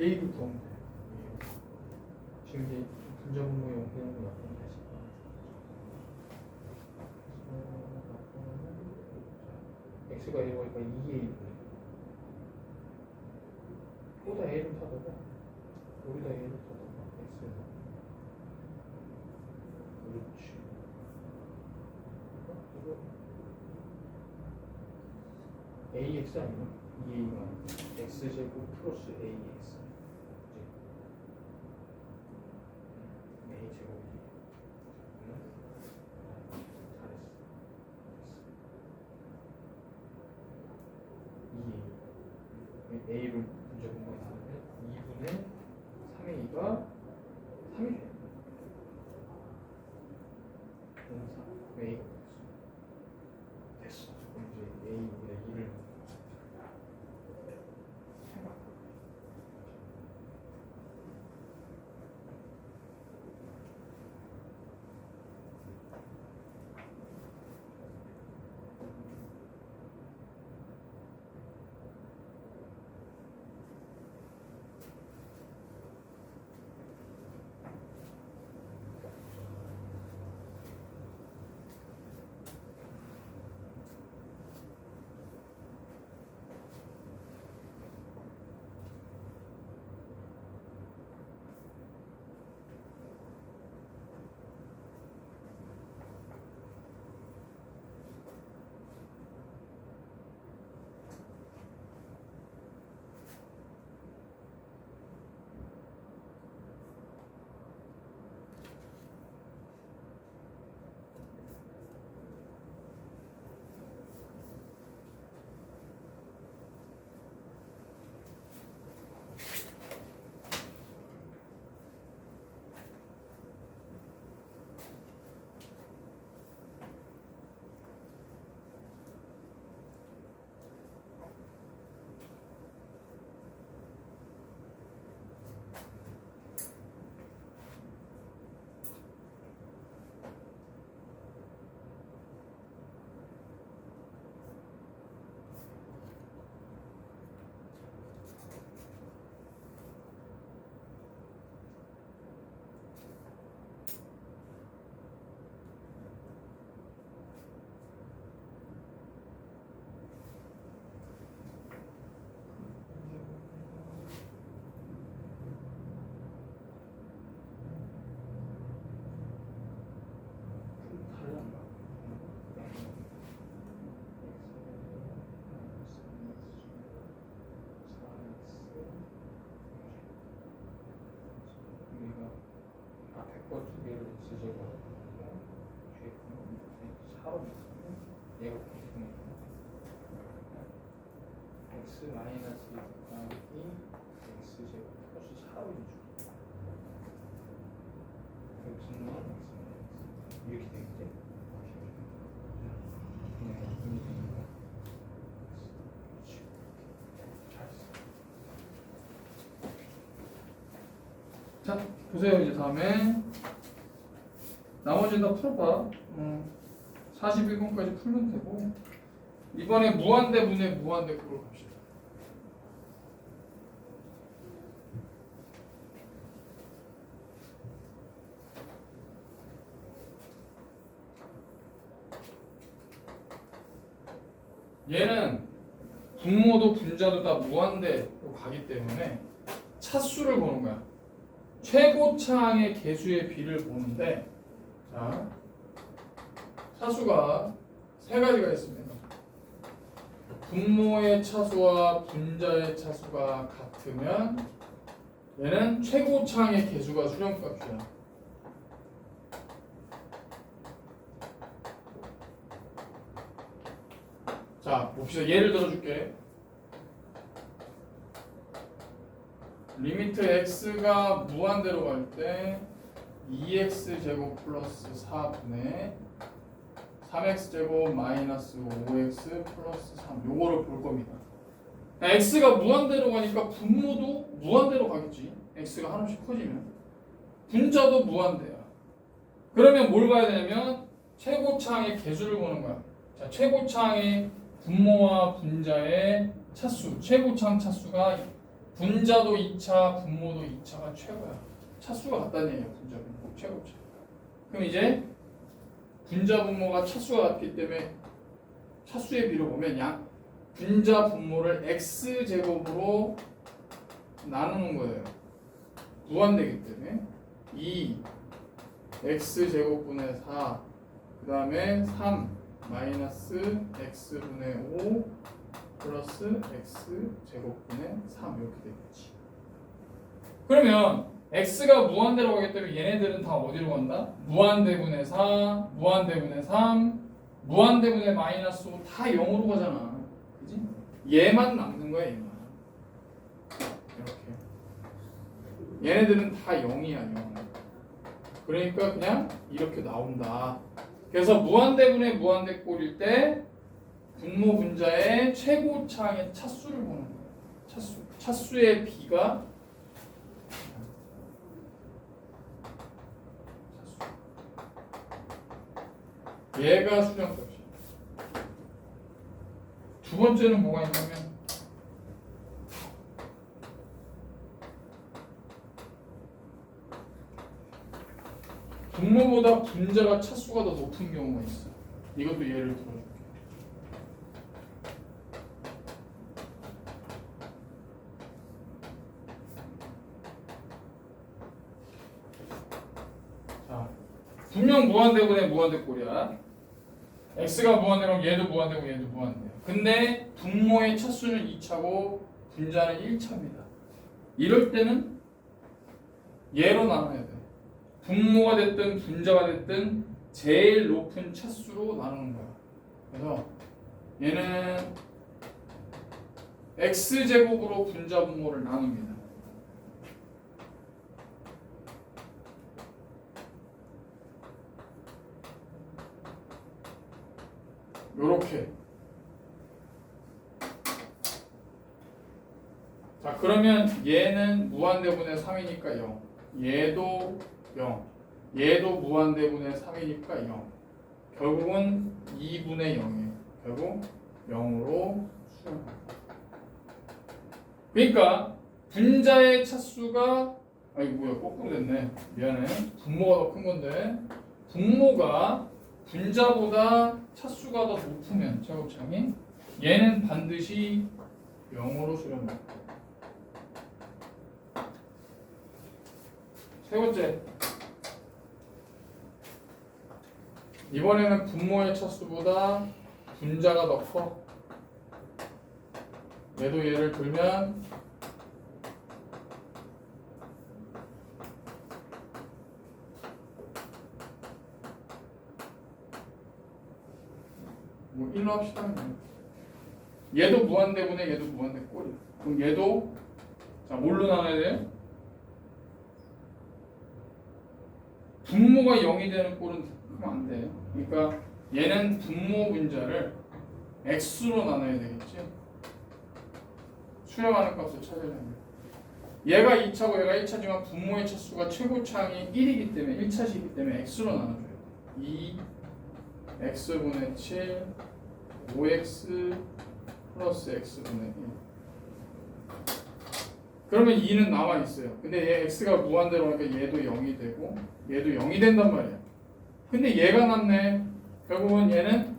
A를 구하면 돼. 지금 이제 분자 분모의 형태는 약분 다시. x가 1이니까 2a 여기다 a를 사다가 여기다 a를 사다가 x에서 그렇지. 이거 ax 아니면 2a가 x제곱 플러스 ax a제곱이지. 잘했어. 2a a를 분자 분모에 쓰는데 2분의 3a가 3이 돼. 그럼 a가 됐어. 그럼 이제 a분의 2를 거 두 개를 X제곱 X는 4로 얘가 X는 X 마이너스 곱하기 X제곱 플러스 4로 X는 이렇게 되겠지? 자, 보세요. 이제 다음에 나머지 다 풀어봐. 41번까지 풀면 되고 이번에 무한대분의 무한대꼴을 갑시다. 얘는 분모도 분자도 다 무한대로 가기 때문에 차수를 보는 거야. 최고차항의 개수의 비를 보는데, 자, 차수가 세 가지가 있습니다. 분모의 차수와 분자의 차수가 같으면 얘는 최고차항의 개수가 수렴값이야. 자, 봅시다. 예를 들어줄게. 리미트 x가 무한대로 갈 때 2x 제곱 플러스 4분의 3x 제곱 마이너스 5x 플러스 3 요거를 볼 겁니다. x가 무한대로 가니까 분모도 무한대로 가겠지. x가 하나씩 커지면 분자도 무한대야. 그러면 뭘 봐야 되냐면 최고차항의 개수를 보는 거야. 자, 최고차항의 분모와 분자의 차수, 최고차항 차수가 분자도 2차, 분모도 2차가 최고야. 차수가 같다는 얘기야. 분자, 분모, 최고차. 그럼 이제 분자, 분모가 차수가 같기 때문에 차수의 비로 보면 분자, 분모를 x제곱으로 나누는 거예요. 무한대기 때문에 2 x제곱분의 4 그 다음에 3 마이너스 x분의 5 플러스 x제곱분의 3 이렇게 되겠지. 그러면 x가 무한대로 가기 때문에 얘네들은 다 어디로 간다? 무한대분의 4, 무한대분의 3, 무한대분의 마이너스 5 다 0으로 가잖아. 그지? 얘만 남는 거야, 얘만. 이렇게. 얘네들은 다 0이야, 0. 그러니까 그냥 이렇게 나온다. 그래서 무한대분의 무한대꼴일 때 분모 분자의 최고차항의 차수를 보는 거예요. 차수의 비가 얘가 수렴값이. 두 번째는 뭐가 있냐면 분모보다 분자가 차수가 더 높은 경우가 있어. 이것도 예를 들어줄게. 자, 분명 무한대분의 무한대꼴이야. x가 무한대로 얘도 무한대고 얘도 무한대야. 근데 분모의 차수는 2차고 분자는 1차입니다. 이럴 때는 얘로 나눠야 돼. 분모가 됐든 분자가 됐든 제일 높은 차수로 나누는 거야. 그래서 얘는 x제곱으로 분자 분모를 나눕니다. 요렇게. 자, 그러면 얘는 무한대분의 3이니까 0. 얘도 0. 얘도 무한대분의 3이니까 0. 결국은 2분의 0이에요. 결국 0으로 수렴합니다. 그러니까 분자의 차수가 아이고 뭐야 거꾸로 됐네. 미안해. 분모가 더 큰 건데 분모가 분자보다 차수가 더 높으면 제곱창이 얘는 반드시 0으로 수렴합니다. 세 번째, 이번에는 분모의 차수보다 분자가 더 커. 얘도 예를 들면 뭐 1로 합시다. 그냥. 얘도 무한대분의 얘도 무한대꼴이야. 그럼 얘도 자 뭘로 나눠야 돼요? 분모가 0이 되는 꼴은 하면 안 돼요. 그러니까 얘는 분모 분자를 x로 나눠야 되겠지. 수렴하는 값을 찾으려면 얘가 2차고 얘가 1차지만 분모의 차수가 최고차항이 1이기 때문에 1차식이기 때문에 x로 나눠줘야 돼. 2 x분의 7 5x 플러스 x분의 1. 그러면 2는 남아있어요. 근데 얘 x가 무한대로 하니까 얘도 0이 되고 얘도 0이 된단 말이야. 근데 얘가 남네. 결국은 얘는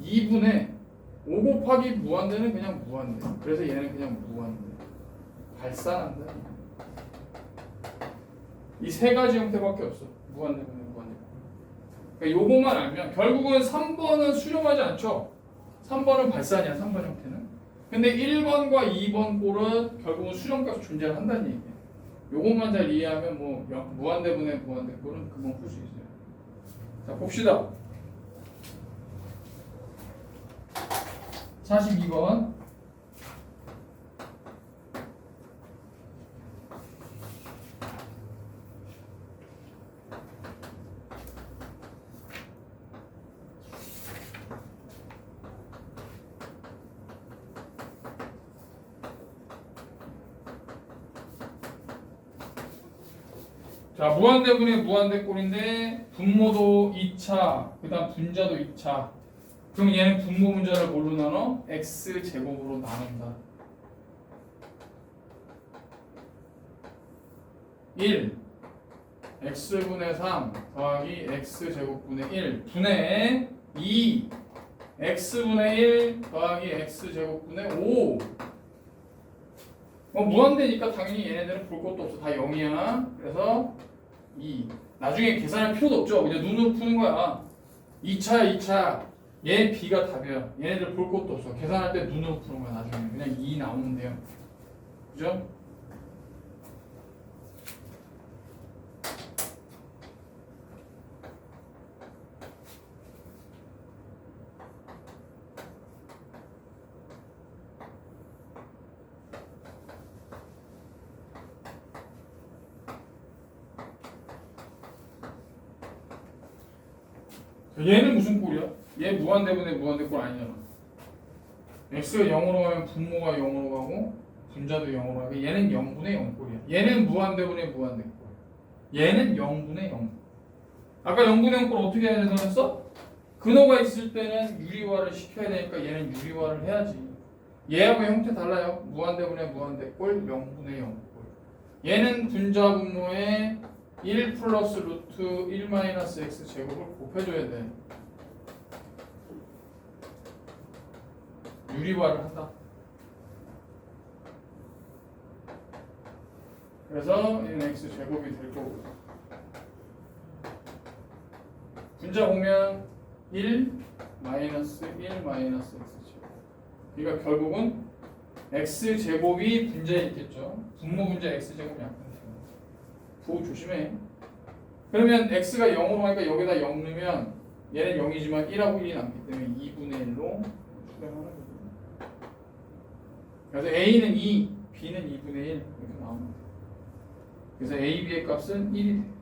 2분의 5 곱하기 무한대는 그냥 무한대. 그래서 얘는 그냥 무한대. 발산한다. 이 세 가지 형태밖에 없어. 무한대분의 무한대. 그러니까 요것만 알면 결국은 3번은 수렴하지 않죠. 3번은 발산이야. 3번 형태는. 근데 1번과 2번 꼴은 결국은 수렴값이 존재를 한다는 얘기예요. 요것만 잘 이해하면 뭐 무한대분의 무한대 꼴은 금방 풀 수 있어요. 자 봅시다. 42번. 자, 무한대분의 무한대꼴인데 분모도 2차, 그 다음 분자도 2차. 그럼 얘는 분모 분자를 뭘로 나눠? x제곱으로 나눈다. 1 x분의 3 더하기 x제곱분의 1 분의 2 x분의 1 더하기 x제곱분의 5. 무한대니까 당연히 얘네들은 볼 것도 없어. 다 0이야. 그래서 2. 나중에 계산할 필요도 없죠. 그냥 눈으로 푸는 거야. 2차야 2차. 얘 b가 답이야. 얘네들 볼 것도 없어. 계산할 때 눈으로 푸는 거야. 나중에 그냥 2 나오면 돼요. 그죠? 얘는 무슨 꼴이야? 얘 무한대분의 무한대꼴 아니잖아. x가 0으로 가면 분모가 0으로 가고 분자도 0으로 가고 얘는 0분의 0꼴이야. 얘는 무한대분의 무한대꼴. 얘는 0분의 0. 아까 0분의 0꼴 어떻게 해야 된다고 했어? 근호가 있을 때는 유리화를 시켜야 되니까 얘는 유리화를 해야지. 얘하고 형태 달라요. 무한대분의 무한대꼴 0분의 0꼴. 얘는 분자 분모에 1 플러스 루트 1 마이너스 x 제곱을 곱해줘야 돼. 유리화를 한다. 그래서 얘는 x 제곱이 될 거고. 분자 보면 1 마이너스 1 마이너스 x 제곱. 그러니까 결국은 x 제곱이 분자에 있겠죠. 분모 분자 x 제곱이 약간. 부호 조심해. 그러면 x가 0으로 하니까 여기다 0 넣으면 얘는 0이지만 1하고 1이 남기 때문에 2분의 1로 수렴하는 거거든요. 그래서 a는 2, b는 2분의 1 이렇게 나옵니다. 그래서 a, b의 값은 1이 돼요.